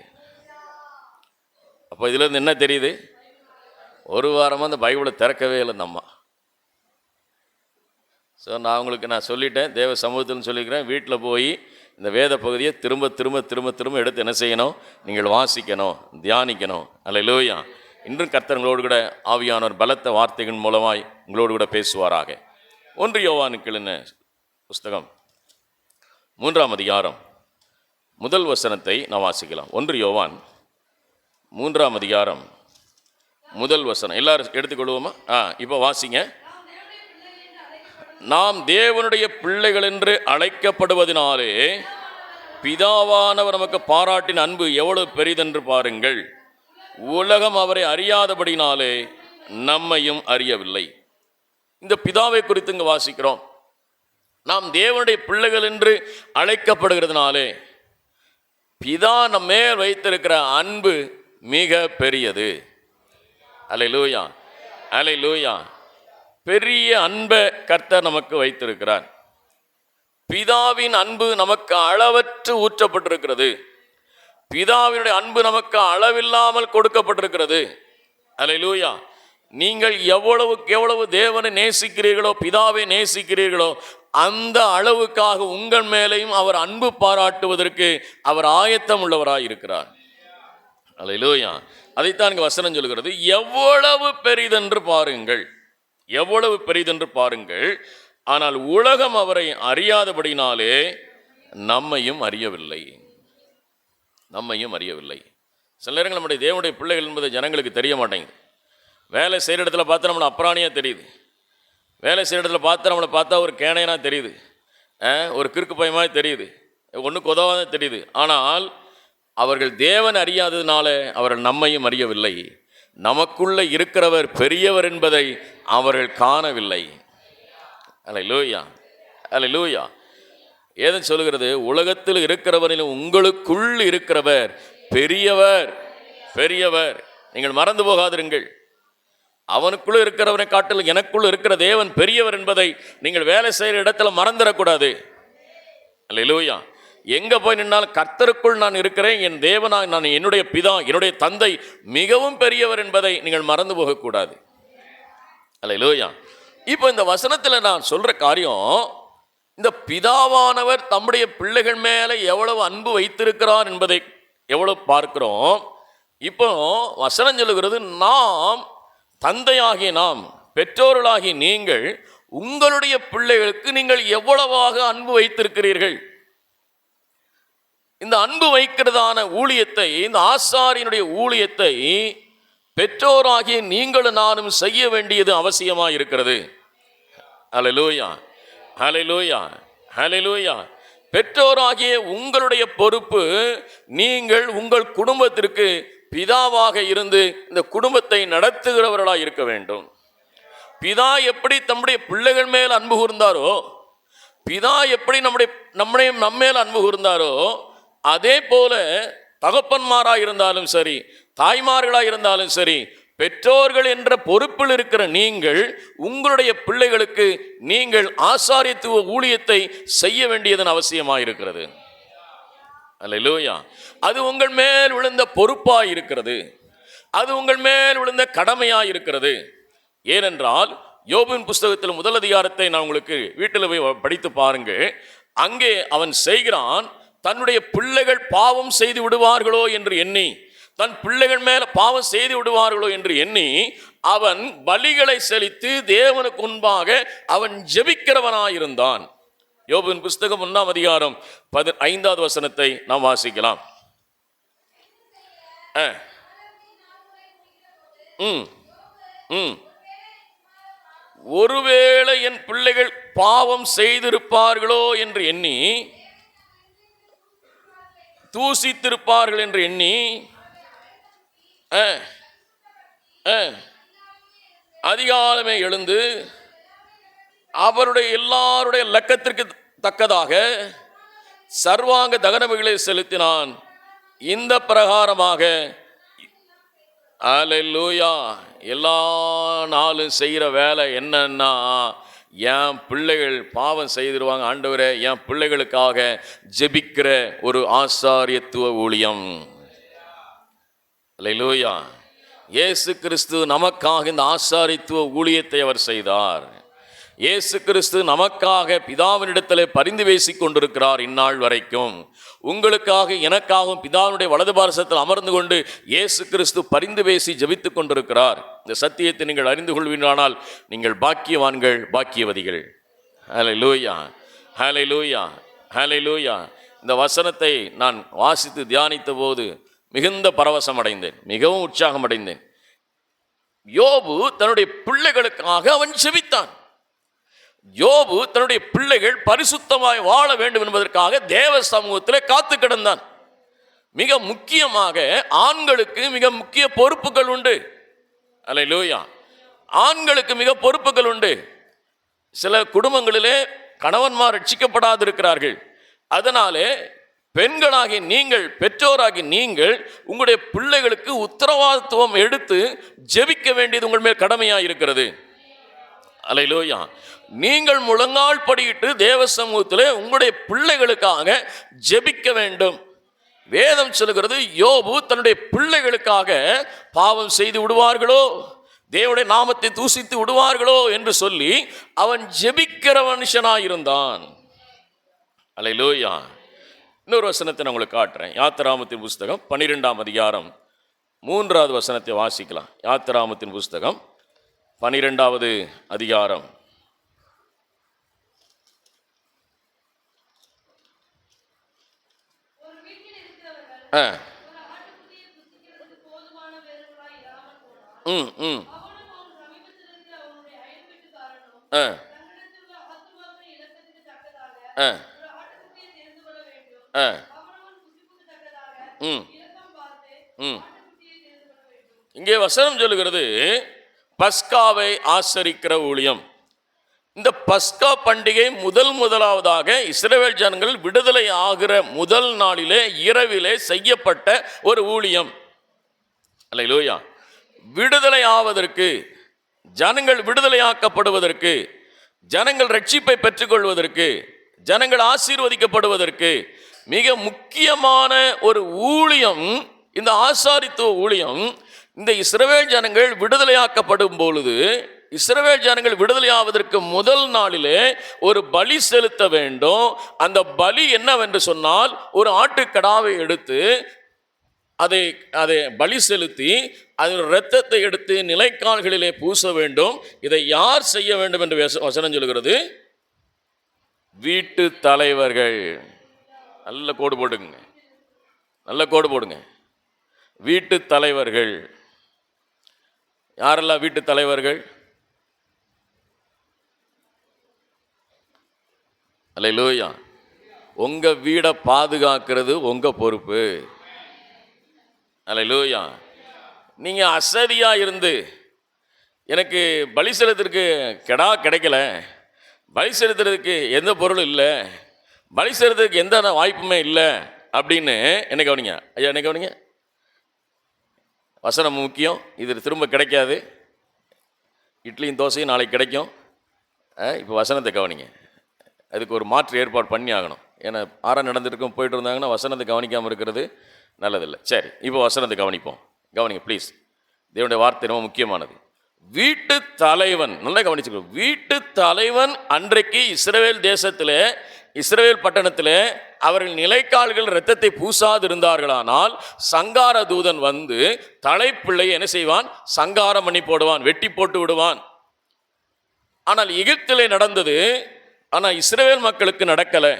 S1: அப்போ இதுலேருந்து என்ன தெரியுது? ஒரு வாரமாக அந்த பைபிளை திறக்கவே இல்லை அந்த அம்மா. ஸோ நான் சொல்லிட்டேன், தேவ சமூகத்தில் சொல்லிக்கிறேன், வீட்டில் போய் இந்த வேத பகுதியை திரும்ப எடுத்து என்ன செய்யணும், நீங்கள் வாசிக்கணும், தியானிக்கணும். அல்லேலூயா. இன்றும் கர்த்தர்களோடு கூட ஆவியானவர் பலத்த வார்த்தைகள் மூலமாய் உங்களோடு கூட பேசுவாராக. 1 யோவானுக்கு எழுதின புஸ்தகம் 3ஆம் அதிகாரம் 1 வசனத்தை நான் வாசிக்கலாம். 1 யோவான் 3ஆம் அதிகாரம் 1 வசனம் எல்லாரும் எடுத்துக்கொள்வோமா? இப்போ வாசிங்க. நாம் தேவனுடைய பிள்ளைகள் என்று அழைக்கப்படுவதனாலே பிதாவானவர் நமக்கு பாராட்டின அன்பு எவ்வளவு பெரிதென்று பாருங்கள். உலகம் அவரை அறியாதபடினாலே நம்மையும் அறியவில்லை. இந்த பிதாவை குறித்து இங்கே வாசிக்கிறோம். நாம் தேவனுடைய பிள்ளைகள் என்று அழைக்கப்படுகிறதுனாலே பிதா நம்ம மேல் வைத்திருக்கிற அன்பு மிக பெரியது. அல்லேலூயா, அல்லேலூயா. பெரிய அன்பை கர்த்தர் நமக்கு வைத்திருக்கிறார். பிதாவின் அன்பு நமக்கு அளவற்று ஊற்றப்பட்டிருக்கிறது. பிதாவினுடைய அன்பு நமக்கு அளவில்லாமல் கொடுக்கப்பட்டிருக்கிறது. அல்லேலூயா. நீங்கள் எவ்வளவுக்கு எவ்வளவு தேவனை நேசிக்கிறீர்களோ, பிதாவை நேசிக்கிறீர்களோ, அந்த அளவுக்காக உங்கள் மேலையும் அவர் அன்பு பாராட்டுவதற்கு அவர் ஆயத்தம் உள்ளவராய் இருக்கிறார். அல்லேலூயா. அதைத்தான் இங்கே வசனம் சொல்கிறது, எவ்வளவு பெரிதென்று பாருங்கள், எவ்வளவு பெரிதென்று பாருங்கள். ஆனால் உலகம் அவரை அறியாதபடினாலே நம்மையும் அறியவில்லை, நம்மையும் அறியவில்லை. சில நேரங்கள் நம்முடைய தேவனுடைய பிள்ளைகள் என்பது ஜனங்களுக்கு தெரிய மாட்டேங்குது. வேலை செய்கிற இடத்துல பார்த்தா நம்மளை அப்ராணியாக தெரியுது. வேலை செய்கிற இடத்துல பார்த்தா ஒரு கேனையனாக தெரியுது, ஒரு கிறுக்கு பயமாக தெரியுது, ஒன்றுக்கு உதவாத தெரியுது. ஆனால் அவர்கள் தேவன் அறியாததுனால அவர்கள் நம்மையும் அறியவில்லை. நமக்குள்ளே இருக்கிறவர் பெரியவர் என்பதை அவர்கள் காணவில்லை. அல்லேலூயா, அல்லேலூயா. ஏதோ சொல்லுகிறது, உலகத்தில் இருக்கிறவரிலும் உங்களுக்குள் இருக்கிறவர் பெரியவர், பெரியவர். நீங்கள் மறந்து போகாதிருங்கள். அவனுக்குள்ள இருக்கிறவனை காட்டில் எனக்குள்ள இருக்கிற தேவன் பெரியவர் என்பதை நீங்கள் வேலை செய்கிற இடத்துல மறந்துடக்கூடாது. அல்லேலூயா. எங்கே போய் நின்றாலும் கர்த்தருக்குள் நான் இருக்கிறேன், என் தேவனாய் நான், என்னுடைய பிதா, என்னுடைய தந்தை மிகவும் பெரியவர் என்பதை நீங்கள் மறந்து போகக்கூடாது. அல்லேலூயா. இப்போ இந்த வசனத்தில் நான் சொல்கிற காரியம், இந்த பிதாவானவர் தம்முடைய பிள்ளைகள் மேலே எவ்வளவு அன்பு வைத்திருக்கிறார் என்பதை எவ்வளவு பார்க்கிறோம். இப்போ வசனம் சொல்லுகிறது, நாம் தந்தையாகிய நாம், பெற்றோர்களாகிய நீங்கள் உங்களுடைய பிள்ளைகளுக்கு நீங்கள் எவ்வளவாக அன்பு வைத்திருக்கிறீர்கள். இந்த அன்பு வைக்கிறதான ஊழியத்தை, இந்த ஆசாரியனுடைய ஊழியத்தை பெற்றோராகிய நீங்களும் நானும் செய்ய வேண்டியது அவசியமாக இருக்கிறது. அல்லேலூயா, அல்லேலூயா, அல்லேலூயா. பெற்றோராகிய உங்களுடைய பொறுப்பு, நீங்கள் உங்கள் குடும்பத்திற்கு பிதாவாக இருந்து இந்த குடும்பத்தை நடத்துகிறவர்களாக இருக்க வேண்டும். பிதா எப்படி தம்முடைய பிள்ளைகள் மேல் அன்பு கூர்ந்தாரோ, பிதா எப்படி நம்மேல் அன்பு கூர்ந்தாரோ, அதே போல தகப்பன்மாராக இருந்தாலும் சரி, தாய்மார்களாக இருந்தாலும் சரி, பெற்றோர்கள் என்ற பொறுப்பில் இருக்கிற நீங்கள் உங்களுடைய பிள்ளைகளுக்கு நீங்கள் ஆசாரியத்துவ ஊழியத்தை செய்ய வேண்டியதன் அவசியமாக இருக்கிறது. அல்லேலூயா. அது உங்கள் மேல் விழுந்த பொறுப்பாக இருக்கிறது, அது உங்கள் மேல் விழுந்த கடமையாக இருக்கிறது. ஏனென்றால் யோபின் புஸ்தகத்தில் 1 அதிகாரத்தை நான் உங்களுக்கு வீட்டில் போய் படித்து பாருங்கள். அங்கே அவன் செய்கிறான், தன்னுடைய பிள்ளைகள் பாவம் செய்து விடுவார்களோ என்று எண்ணி, தன் பிள்ளைகள் மேல பாவம் செய்து விடுவார்களோ என்று எண்ணி அவன் பலிகளை செலுத்தி தேவனுக்கு முன்பாக அவன் ஜெபிக்கிறவனாயிருந்தான். யோபின் புஸ்தகம் 1 அதிகாரம் 15வது வசனத்தை நாம் வாசிக்கலாம். ஒருவேளை என் பிள்ளைகள் பாவம் செய்திருப்பார்களோ என்று எண்ணி, தூசித்திருப்பார்கள் என்று எண்ணி அதிகாலமே எழுந்து அவருடைய எல்லாருடைய லக்கத்திற்கு தக்கதாக சர்வாங்க தகனபலிகளை செலுத்தினான். இந்த பிரகாரமாக அல்லேலூயா, எல்லா நாளும் செய்கிற வேலை என்னன்னா, என் பிள்ளைகள் பாவம் செய்திருவாங்க ஆண்டவரே, என் பிள்ளைகளுக்காக ஜெபிக்கிற ஒரு ஆசாரியத்துவ ஊழியம். அல்லேலூயா. இயேசு கிறிஸ்து நமக்காக இந்த ஆசாரியத்துவ ஊழியத்தை அவர் செய்தார். இயேசு கிறிஸ்து நமக்காக பிதாவினிடத்தில் பரிந்து பேசிக் கொண்டிருக்கிறார் இந்நாள் வரைக்கும். உங்களுக்காக எனக்காகவும் பிதாவினுடைய வலது பாரசத்தில் அமர்ந்து கொண்டு இயேசு கிறிஸ்து பரிந்து பேசி ஜெபித்துக் கொண்டிருக்கிறார். இந்த சத்தியத்தை நீங்கள் அறிந்து கொள்வீர்களானால் நீங்கள் பாக்கியவான்கள், பாக்கியவதிகள். ஹல்லேலூயா, ஹல்லேலூயா, ஹல்லேலூயா. இந்த வசனத்தை நான் வாசித்து தியானித்த போது மிகுந்த பரவசம் அடைந்தேன், மிகவும் உற்சாகம் அடைந்தேன். யோபு தன்னுடைய பிள்ளைகளுக்காக அவன் ஜெபித்தான். யோபு தன்னுடைய பிள்ளைகள் பரிசுத்தமாய் வாழ வேண்டும் என்பதற்காக தேவ சமூகத்திலே காத்து கிடந்தான். மிக முக்கியமாக ஆண்களுக்கு மிக முக்கிய பொறுப்புகள் உண்டு. அல்லேலூயா. ஆண்களுக்கு மிக பொறுப்புகள் உண்டு. சில குடும்பங்களிலே கணவன்மார் ரட்சிக்கப்படாதிருக்கிறார்கள். அதனாலே பெண்களாகி நீங்கள், பெற்றோராகி நீங்கள் உங்களுடைய பிள்ளைகளுக்கு உத்தரவாதித்துவம் எடுத்து ஜெபிக்க வேண்டியது உங்கள் மேல் கடமையாக இருக்கிறது. அல்லேலூயா. நீங்கள் முழங்கால் படியிட்டு தேவ சமூகத்தில் உங்களுடைய பிள்ளைகளுக்காக ஜெபிக்க வேண்டும். வேதம் சொல்கிறது, யோபு தன்னுடைய பிள்ளைகளுக்காக பாவம் செய்து விடுவார்களோ, தேவனுடைய நாமத்தை தூசித்து விடுவார்களோ என்று சொல்லி அவன் ஜெபிக்கிற மனுஷனாயிருந்தான். அல்லேலூயா. இன்னொரு வசனத்தை நான் உங்களுக்கு காட்டுறேன். யாத்திராமத்தின் புஸ்தகம் 12ஆம் அதிகாரம் 3வது வசனத்தை வாசிக்கலாம். யாத்திராமத்தின் புஸ்தகம் 12வது அதிகாரம் இங்கே வசனம் சொல்லுகிறது, பஸ்காவை ஆசரிக்கிற ஊழியம். இந்த பஸ்கா பண்டிகை முதலாவதாக இஸ்ரவேல் ஜனங்கள் விடுதலை ஆகிற முதல் நாளிலே இரவிலே செய்யப்பட்ட ஒரு ஊழியம். அல்லேலூயா. விடுதலை ஆவதற்கு, ஜனங்கள் விடுதலையாக்கப்படுவதற்கு, ஜனங்கள் ரட்சிப்பை பெற்றுக்கொள்வதற்கு, ஜனங்கள் ஆசீர்வதிக்கப்படுவதற்கு மிக முக்கியமான ஒரு ஊழியம் இந்த ஆசாரித்துவ ஊழியம். இந்த இஸ்ரவேல் ஜனங்கள் விடுதலையாக்கப்படும் பொழுது, இஸ்ரவேல் ஜனங்கள் விடுதலையாவதற்கு முதல் நாளிலே ஒரு பலி செலுத்த வேண்டும். அந்த பலி என்னவென்று சொன்னால், ஒரு ஆட்டுக்கடாவை எடுத்து அதை பலி செலுத்தி அதன் இரத்தத்தை எடுத்து நிலைக்கால்களிலே பூச வேண்டும். இதை யார் செய்ய வேண்டும் என்று வசனம் சொல்கிறது? வீட்டு தலைவர்கள். நல்ல கோடு போடுங்க, நல்ல கோடு போடுங்க. வீட்டு தலைவர்கள். யாரெல்லாம் வீட்டு தலைவர்கள்? அல்லேலூயா. உங்க வீடை பாதுகாக்கிறது உங்க பொறுப்பு. அல்லேலூயா. நீங்க அசதியா இருந்து, எனக்கு பலி செலுத்துறதுக்கு கெடா கிடைக்கல, பலி செலுத்துறதுக்கு எந்த பொருளும் இல்லை, பலி செலுத்துறதுக்கு எந்த வாய்ப்புமே இல்லை அப்படின்னு என்ன கவனிங்க ஐயா, என்ன கவனிங்க. வசனம் முக்கியம். இது திரும்ப கிடைக்காது. இட்லியும் தோசையும் நாளைக்கு கிடைக்கும். இப்போ வசனத்தை கவனிங்க. அதுக்கு ஒரு மாற்று ஏற்பாடு பண்ணி ஆகணும். ஏன்னா ஆறாம் நடந்துருக்கும் போயிட்டு இருந்தாங்கன்னா வசனத்தை கவனிக்காமல் இருக்கிறது நல்லதில்லை. சரி, இப்போ வசனத்தை கவனிப்போம். கவனிங்க ப்ளீஸ். தேவனுடைய வார்த்தை ரொம்ப முக்கியமானது. வீட்டு தலைவன், நல்லா கவனிச்சுக்கணும். வீட்டு தலைவன் அன்றைக்கு இஸ்ரவேல் தேசத்தில், இஸ்ரவேல் பட்டணத்தில் அவர்கள் நிலைக்கால்கள் இரத்தத்தை பூசாது இருந்தார்களானால் சங்கார தூதன் வந்து தலைப்பிள்ளையை என்ன செய்வான்? சங்காரம் பண்ணி போடுவான், வெட்டி போட்டு விடுவான். ஆனால் எகிப்திலே நடந்தது, ஆனால் இஸ்ரவேல் மக்களுக்கு நடக்கலை.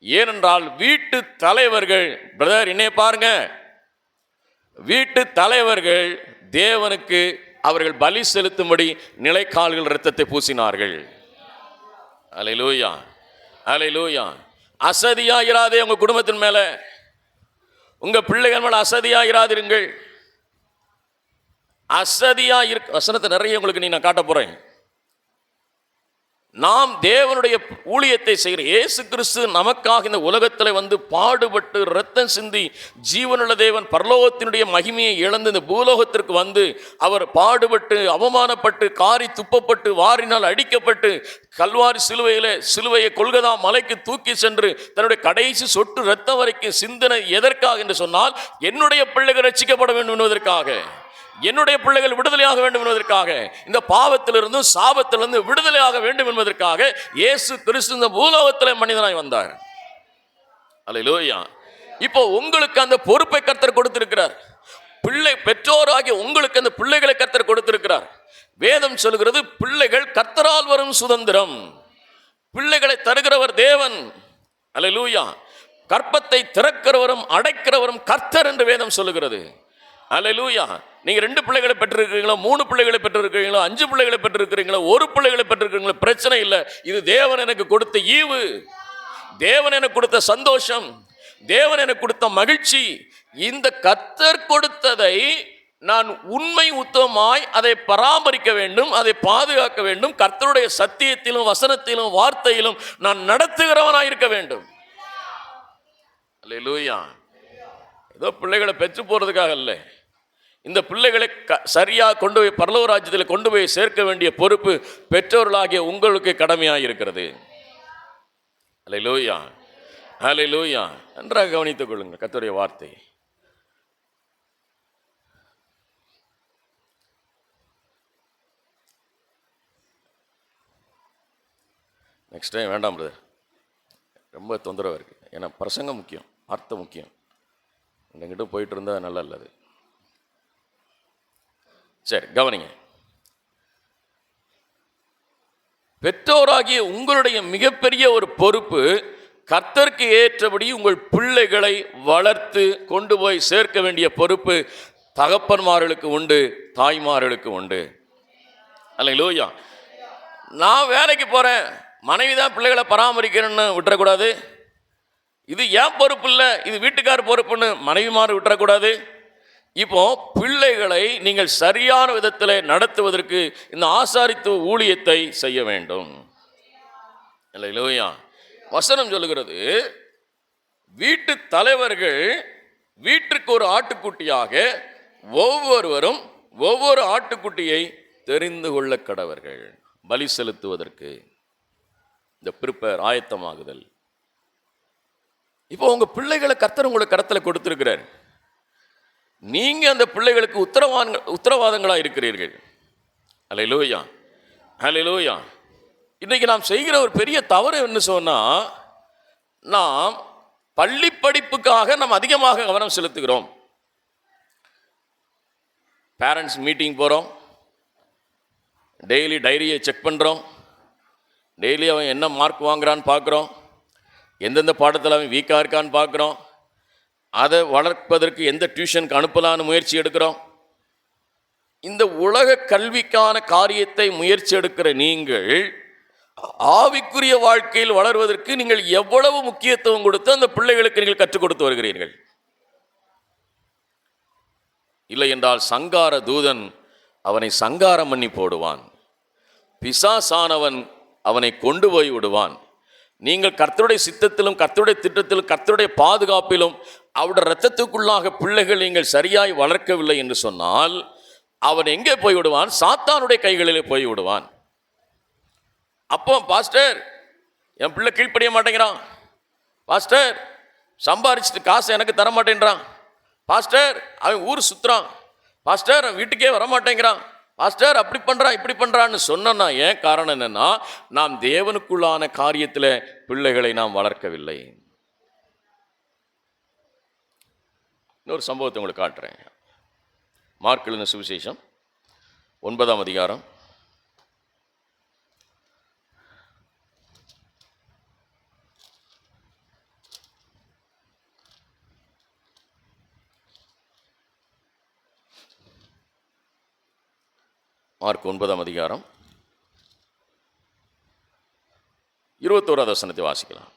S1: ஏனென்றால் வீட்டு தலைவர்கள், பிரதர் என்னைய பாருங்க, வீட்டு தலைவர்கள் தேவனுக்கு அவர்கள் பலி செலுத்தும்படி நிலைக்கால்கள் இரத்தத்தை பூசினார்கள். அல்லேலூயா, அல்லேலூயா. அசதியாயிராதே உங்க குடும்பத்தின் மேல, உங்க பிள்ளைகள் மேல அசதியாயிராதிருங்கள். அசதியா இருக்க வசனத்தை நிறைய உங்களுக்கு நான் காட்ட போறேன். நாம் தேவனுடைய ஊழியத்தை செய்கிற இயேசு கிறிஸ்து நமக்காக இந்த உலகத்தில் வந்து பாடுபட்டு இரத்தம் சிந்தி ஜீவனுள்ள தேவன் பரலோகத்தினுடைய மகிமையை இழந்து இந்த பூலோகத்திற்கு வந்து அவர் பாடுபட்டு அவமானப்பட்டு காரி துப்பப்பட்டு வாரினால் அடிக்கப்பட்டு கல்வாரி சிலுவையை கொல்கதா மலைக்கு தூக்கி சென்று தன்னுடைய கடைசி சொட்டு இரத்தம் வரைக்கும் சிந்தனை எதற்காக என்று சொன்னால், என்னுடைய பிள்ளைகள் ரட்சிக்கப்பட வேண்டும் என்பதற்காக, என்னுடைய பிள்ளைகள் விடுதலையாக வேண்டும் என்பதற்காக, இந்த பாவத்திலிருந்து சாபத்திலிருந்து விடுதலையாக வேண்டும் என்பதற்காக இயேசு கிறிஸ்து இந்த பூலோகத்தில் மனிதனாய் வந்தார். அல்லேலூயா. இப்போ உங்களுக்கு அந்த பொறுப்பை கர்த்தர் கொடுத்திருக்கிறார். பெற்றோராகிய உங்களுக்கு அந்த பிள்ளைகளை கர்த்தர் கொடுத்திருக்கிறார். வேதம் சொல்கிறது, பிள்ளைகள் கர்த்தரால் வரும் சுதந்திரம். பிள்ளைகளை தருகிறவர் தேவன். அல்லேலூயா. கற்பத்தை திறக்கிறவரும் அடைக்கிறவரும் கர்த்தர் என்று வேதம் சொல்லுகிறது. அல்லேலூயா. நீங்க 2 பிள்ளைகளை பெற்றிருக்கிறீங்களோ, 3 பிள்ளைகளை பெற்றிருக்கிறீங்களோ, 5 பிள்ளைகளை பெற்றிருக்கிறீங்களோ, 1 பிள்ளைகளை பெற்றிருக்கிறீங்களோ, பிரச்சனை இல்லை. இது தேவன் எனக்கு கொடுத்த ஈவு, தேவன் எனக்கு கொடுத்த சந்தோஷம், தேவன் எனக்கு கொடுத்த மகிழ்ச்சி. இந்த கர்த்தர் கொடுத்ததை நான் உண்மை உத்தமாய் அதை பராமரிக்க வேண்டும், அதை பாதுகாக்க வேண்டும். கர்த்தருடைய சத்தியத்திலும் வசனத்திலும் வார்த்தையிலும் நான் நடத்துகிறவனாய் இருக்க வேண்டும். அல்லேலூயா. ஏதோ பிள்ளைகளை பெற்று போறதுக்காக அல்ல, இந்த பிள்ளைகளை சரியாக கொண்டு போய் பரலோக ராஜ்யத்தில் கொண்டு போய் சேர்க்க வேண்டிய பொறுப்பு பெற்றோர்களாகிய உங்களுக்கு கடமையாக இருக்கிறது. அல்லேலூயா, அல்லேலூயா. நன்றாக கவனித்துக் கொள்ளுங்கள் கர்த்தருடைய வார்த்தை. நெக்ஸ்ட் டைம் வேண்டாம் பிரதர், ரொம்ப தொந்தரவாக இருக்குது. ஏன்னா பிரசங்கம் முக்கியம், அர்த்தம் முக்கியம். என்கிட்ட போயிட்டு இருந்தால் நல்லா இல்லை அது. சரி கவனிங்க. பெற்றோராகிய உங்களுடைய மிகப்பெரிய ஒரு பொறுப்பு, கர்த்தருக்கு ஏற்றபடி உங்கள் பிள்ளைகளை வளர்த்து கொண்டு போய் சேர்க்க வேண்டிய பொறுப்பு தகப்பன்மார்களுக்கு உண்டு, தாய்மார்களுக்கு உண்டு. அல்லேலூயா. நான் வேலைக்கு போகிறேன், மனைவி தான் பிள்ளைகளை பராமரிக்கிறேன்னு விட்டுறக்கூடாது. இது ஏன் பொறுப்பு இல்லை, இது வீட்டுக்கார் பொறுப்புன்னு மனைவிமாறு விட்டுறக்கூடாது. இப்போ பிள்ளைகளை நீங்கள் சரியான விதத்தில் நடத்துவதற்கு இந்த ஆசாரித்துவ ஊழியத்தை செய்ய வேண்டும். அல்லேலூயா. வசனம் சொல்லுகிறது, வீட்டு தலைவர்கள் வீட்டுக்கு ஒரு ஆட்டுக்குட்டியாக ஒவ்வொருவரும் ஒவ்வொரு ஆட்டுக்குட்டியை தெரிந்து கொள்ள கடவர்கள். பலி செலுத்துவதற்கு இந்த ப்ரிப்பேர், ஆயத்தமாகுதல். இப்போ உங்க பிள்ளைகளை கர்த்தர் உங்களுக்கு கரத்தில் கொடுத்திருக்கிறார். நீங்க அந்த பிள்ளைகளுக்கு உத்தரவாதங்களா இருக்கிறீர்கள். அல்லேலூயா, அல்லேலூயா. இன்னைக்கு நாம் செய்கிற ஒரு பெரிய தவறு என்ன சொன்னா, நாம் பள்ளி படிப்புக்காக நாம் அதிகமாக கவனம் செலுத்துகிறோம். பேரண்ட்ஸ் மீட்டிங் போகிறோம், டெய்லி டைரியை செக் பண்ணுறோம், டெய்லி அவன் என்ன மார்க் வாங்குறான்னு பார்க்குறோம், எந்தெந்த பாடத்தில் அவன் வீக்காக இருக்கான்னு பார்க்குறோம், அதை வளர்ப்பதற்கு எந்த டியூஷனுக்கு அனுப்பலான்னு முயற்சி எடுக்கிறோம். இந்த உலக கல்விக்கான காரியத்தை முயற்சி எடுக்கிற நீங்கள் ஆவிக்குரிய வாழ்க்கையில் வளர்வதற்கு நீங்கள் எவ்வளவு முக்கியத்துவம் கொடுத்து அந்த பிள்ளைகளுக்கு நீங்கள் கற்றுக் கொடுத்து வருகிறீர்கள். இல்லை என்றால் சங்கார தூதன் அவனை சங்காரம் பண்ணி போடுவான், பிசாசானவன் அவனை கொண்டு போய் விடுவான். நீங்கள் கர்த்தருடைய சித்தத்திலும் கர்த்தருடைய திட்டத்திலும் கர்த்தருடைய பாதுகாப்பிலும் அவருடைய இரத்தத்துக்குள்ளாக பிள்ளைகள் நீங்கள் சரியாய் வளர்க்கவில்லை என்று சொன்னால் அவன் எங்கே போய் விடுவான்? சாத்தானுடைய கைகளிலே போய் விடுவான். அப்போ பாஸ்டர் என் பிள்ளை கீழ்ப்படிய மாட்டேங்கிறான், பாஸ்டர் சம்பாரிச்சிட்டு காசை எனக்கு தர மாட்டேங்கிறான், பாஸ்டர் அவன் ஊர் சுற்றுறான், பாஸ்டர் அவன் வீட்டுக்கே வர மாட்டேங்கிறான், பாஸ்டர் அப்படி பண்ணுறான் இப்படி பண்ணுறான்னு சொன்னா ஏன் காரணம் என்னன்னா, நாம் தேவனுக்குள்ளான காரியத்தில் பிள்ளைகளை நாம் வளர்க்கவில்லை. இன்னொரு சம்பவத்தை உங்களுக்கு காட்டுறேன். மார்க் எழுதின சுவிசேஷம் 9ஆம் அதிகாரம் 21வது வசனத்தை வாசிக்கலாம்.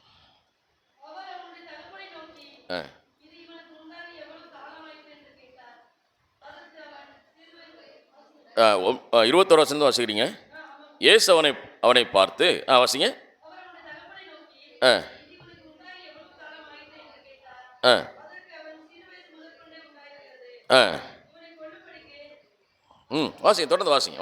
S1: ஆ 21 வசனம் வாசிக்கிறீங்க. இயேசு அவனை பார்த்து வாசிங்க. வாசிங்க, தொடர்ந்து வாசிங்க.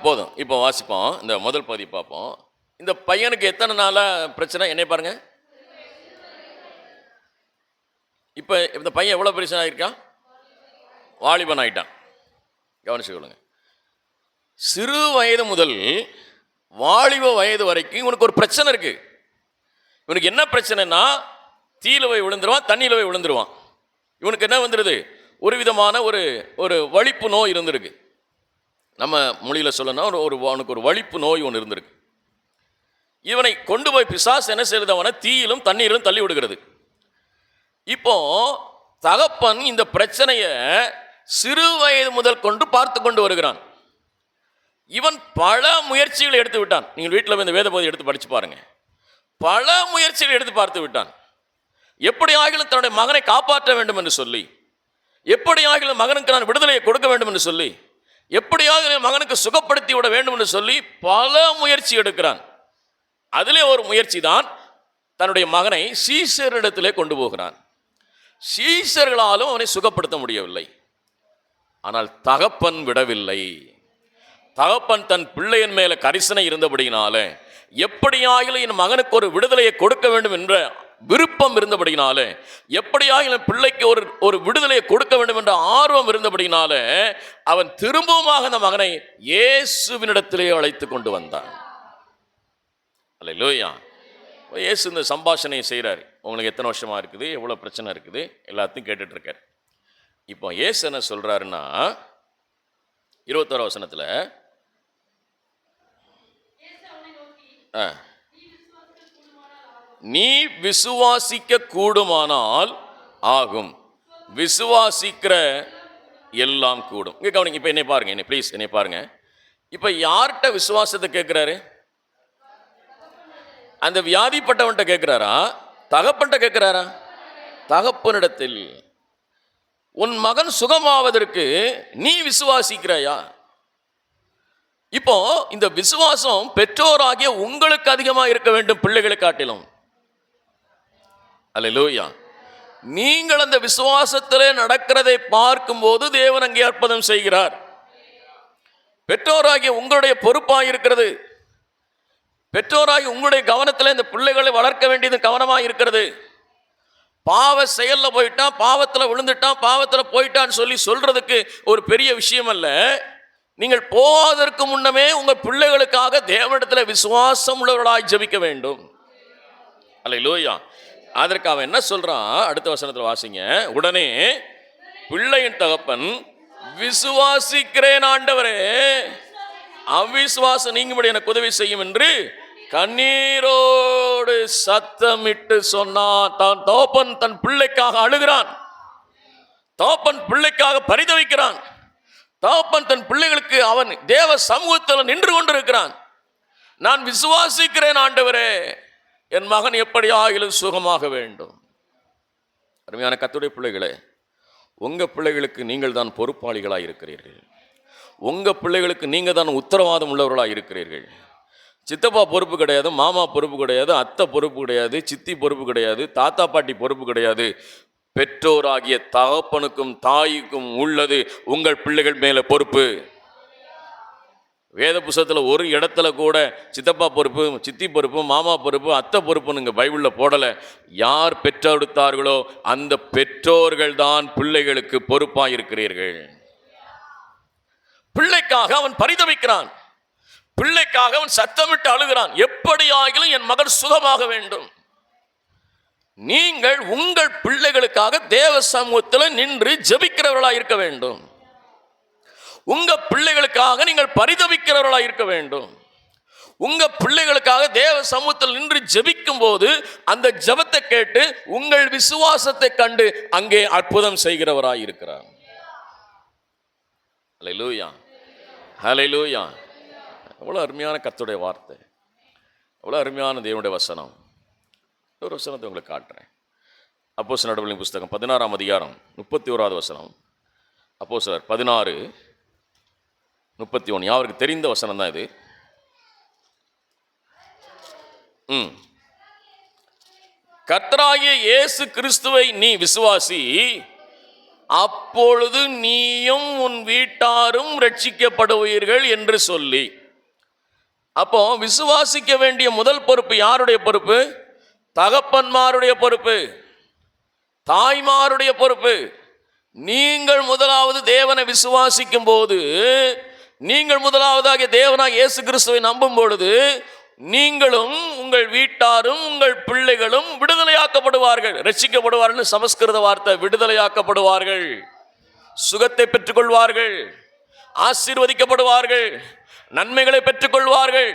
S1: போதும், இப்போ வாசிப்போம். இந்த முதல் பகுதி பார்ப்போம். இந்த பையனுக்கு எத்தனை நாளாக பிரச்சனை என்ன பாருங்க. இப்போ இந்த பையன் எவ்வளோ பிரச்சனை ஆகிருக்கான்? வாலிபன் ஆகிட்டான். கவனிச்சு கொள்ளுங்க. சிறு வயது முதல் வாலிப வயது வரைக்கும் இவனுக்கு ஒரு பிரச்சனை இருக்கு. இவனுக்கு என்ன பிரச்சனைனா, தீயில போய் விழுந்துருவான், தண்ணியில் போய் விழுந்துருவான். இவனுக்கு என்ன வந்துடுது? ஒரு விதமான ஒரு வலிப்பு நோய் இருந்திருக்கு. நம்ம மொழியில் சொல்லணும், அவனுக்கு ஒரு வலிப்பு நோய் ஒன்று இருந்திருக்கு. இவனை கொண்டு போய் பிசாசு என்ன செய்யுது? அவனை தீயிலும் தண்ணீரிலும் தள்ளி விடுகிறது. இப்போ தகப்பன் இந்த பிரச்சனையை சிறு வயது முதல் கொண்டு பார்த்து கொண்டு வருகிறான். இவன் பல முயற்சிகளை எடுத்து விட்டான். நீங்கள் வீட்டில் இந்த வேத பகுதியை எடுத்து படித்து பாருங்க. பல முயற்சிகளை எடுத்து பார்த்து விட்டான். எப்படி ஆகிலும் தன்னுடைய மகனை காப்பாற்ற வேண்டும் என்று சொல்லி, எப்படி ஆகிலும் மகனுக்கு நான் விடுதலையை கொடுக்க வேண்டும் என்று சொல்லி, எப்படியாக மகனுக்கு சுகப்படுத்தி விட வேண்டும் என்று சொல்லி பல முயற்சி எடுக்கிறான். அதிலே ஒரு முயற்சி தான் தன்னுடைய மகனை சீஷரிடத்திலே கொண்டு போகிறான். சீஷர்களாலும் அவனை சுகப்படுத்த முடியவில்லை. ஆனால் தகப்பன் விடவில்லை. தகப்பன் தன் பிள்ளையின் மேல கரிசனை இருந்தபடியினால, எப்படியாகிலும் என் மகனுக்கு ஒரு விடுதலையை கொடுக்க வேண்டும் என்ற விருப்பம் இருந்தபடினால, எப்படியாகிலும் பிள்ளைக்கு ஒரு விடுதலையை கொடுக்க வேண்டும் என்ற ஆர்வம் இருந்தபடினால, அவன் திரும்பவுமாக அந்த மகனை இயேசுவினிடத்திலே அழைத்து கொண்டு வந்தான். அல்லேலூயா. இயேசு இந்த சம்பாஷணையை செய்கிறார். உங்களுக்கு எத்தனை வருஷமா இருக்குது, எவ்வளோ பிரச்சனை இருக்குது, எல்லாத்தையும் கேட்டுட்டு இருக்கார். இப்போ இயேசு என்ன சொல்றாருன்னா, 21 வசனத்தில், நீ விசுவாசிக்க கூடுமானால் ஆகும், விசுவாசிக்கிற எல்லாம் கூடும். இங்கே கவனிங்க. இப்போ என்னை பாருங்க, என்னை ப்ளீஸ் என்னை பாருங்க. இப்போ யார்கிட்ட விசுவாசத்தை கேட்குறாரு? அந்த வியாதிப்பட்டவன்கிட்ட கேட்குறாரா, தகப்பன்கிட்ட கேட்குறாரா? தகப்பனிடத்தில். உன் மகன் சுகமாவதற்கு நீ விசுவாசிக்கிறாயா? இப்போ இந்த விசுவாசம் பெற்றோராகிய உங்களுக்கு அதிகமாக இருக்க வேண்டும், பிள்ளைகளை காட்டிலும். அல்லேலூயா. நீங்கள் அந்த விசுவாசத்திலே நடக்கிறதை பார்க்கும்போது தேவன் அங்கே அற்புதம் செய்கிறார். பெற்றோராகிய உங்களுடைய பொறுப்பாக இருக்கிறது. பெற்றோராகி உங்களுடைய கவனத்தில் இந்த பிள்ளைகளை வளர்க்க வேண்டியது கவனமாக இருக்கிறது. பாவ செயலில் போயிட்டான், பாவத்தில் விழுந்துட்டான், பாவத்தில் போயிட்டான்னு சொல்லி சொல்றதுக்கு ஒரு பெரிய விஷயம் அல்ல. நீங்கள் போவதற்கு முன்னமே உங்கள் பிள்ளைகளுக்காக தேவனிடத்தில் விசுவாசம் உள்ளவர்களாய் ஜெபிக்க வேண்டும். அல்லேலூயா. அதற்கு அவன் என்ன சொல்றான்? அடுத்த வசனத்தில் வாசிங்க. உடனே பிள்ளையின் தகப்பன், விசுவாசிக்கிறேன் ஆண்டவரே, அவிசுவாசம் நீங்கும்படி எனக்கு உதவி செய்யும் என்று கண்ணீரோடு சத்தமிட்டு சொன்னான். தான் தகப்பன் தன் பிள்ளைக்காக அழுகிறான். தகப்பன் பிள்ளைக்காக பரிதவிக்கிறான். தகப்பன் தன் பிள்ளைகளுக்கு அவன் தேவ சமூகத்தில் நின்று கொண்டிருக்கிறான். நான் விசுவாசிக்கிறேன் ஆண்டவரே, என் மகன் எப்படியாகிலும் சுகமாக வேண்டும். அருமையான கர்த்தருடைய பிள்ளைகளே, உங்க பிள்ளைகளுக்கு நீங்கள் தான் பொறுப்பாளிகளாக இருக்கிறீர்கள். உங்க பிள்ளைகளுக்கு நீங்க தான் உத்தரவாதம் உள்ளவர்களாக இருக்கிறீர்கள். சித்தப்பா பொறுப்பு கிடையாது, மாமா பொறுப்பு கிடையாது, அத்தை பொறுப்பு கிடையாது, சித்தி பொறுப்பு கிடையாது, தாத்தா பாட்டி பொறுப்பு கிடையாது. பெற்றோராகிய தகப்பனுக்கும் தாய்க்கும் உள்ளது உங்கள் பிள்ளைகள் மேல பொறுப்பு. வேத புத்தகத்தில் ஒரு இடத்துல கூட சித்தப்பா பொறுப்பு, சித்தி பொறுப்பு, மாமா பொறுப்பு, அத்தை பொறுப்புன்னு இங்கே பைபிளில் போடலை. யார் பெற்றெடுத்தார்களோ அந்த பெற்றோர்கள் தான் பிள்ளைகளுக்கு பொறுப்பாக இருக்கிறீர்கள். பிள்ளைக்காக அவன் பரிதவிக்கிறான். பிள்ளைக்காக அவன் சத்தமிட்டு அழுகிறான். எப்படி ஆகிலும் என் மகன் சுகமாக வேண்டும். நீங்கள் உங்கள் பிள்ளைகளுக்காக தேவ சமூகத்தில் நின்று ஜெபிக்கிறவர்களாக இருக்க வேண்டும். உங்க பிள்ளைகளுக்காக நீங்கள் பரிதவிக்கிறவர்களாக இருக்க வேண்டும். உங்க பிள்ளைகளுக்காக தேவ சமூகத்தில் நின்று ஜெபிக்கும் போது அந்த ஜெபத்தை கேட்டு உங்கள் விசுவாசத்தை கண்டு அங்கே அற்புதம் செய்கிறவராய் இருக்கிறார். ஹல்லேலூயா, ஹல்லேலூயா. எவ்வளோ அருமையான கர்த்தருடைய வார்த்தை, எவ்வளோ அருமையான தேவனுடைய வசனம். ஒரு வசனத்தை உங்களுக்கு காட்டுறேன். அப்போஸ்தலர் நடவடிக்கைகளின் புஸ்தகம் 16ஆம் அதிகாரம் 31வது வசனம். அப்போஸ்தலர் 16:31. யாருக்கு தெரிந்த வசனம் தான் இது. கர்த்தராகிய இயேசு கிறிஸ்துவை நீ விசுவாசி, அப்பொழுது நீயும் உன் வீட்டாரும் ரட்சிக்கப்படுவீர்கள் என்று சொல்லி. அப்போ விசுவாசிக்க வேண்டிய முதல் பொறுப்பு யாருடைய பொறுப்பு? தகப்பன்மாருடைய பொறுப்பு, தாய்மாருடைய பொறுப்பு. நீங்கள் முதலாவது தேவனை விசுவாசிக்கும் போது, நீங்கள் முதலாவதாக தேவனாக இயேசு கிறிஸ்துவை நம்பும் பொழுது, நீங்களும் உங்கள் வீட்டாரும் உங்கள் பிள்ளைகளும் விடுதலையாக்கப்படுவார்கள். ரட்சிக்கப்படுவார்கள். சமஸ்கிருத வார்த்தை விடுதலையாக்கப்படுவார்கள், சுகத்தை பெற்றுக்கொள்வார்கள், ஆசீர்வதிக்கப்படுவார்கள், நன்மைகளை பெற்றுக்கொள்வார்கள்.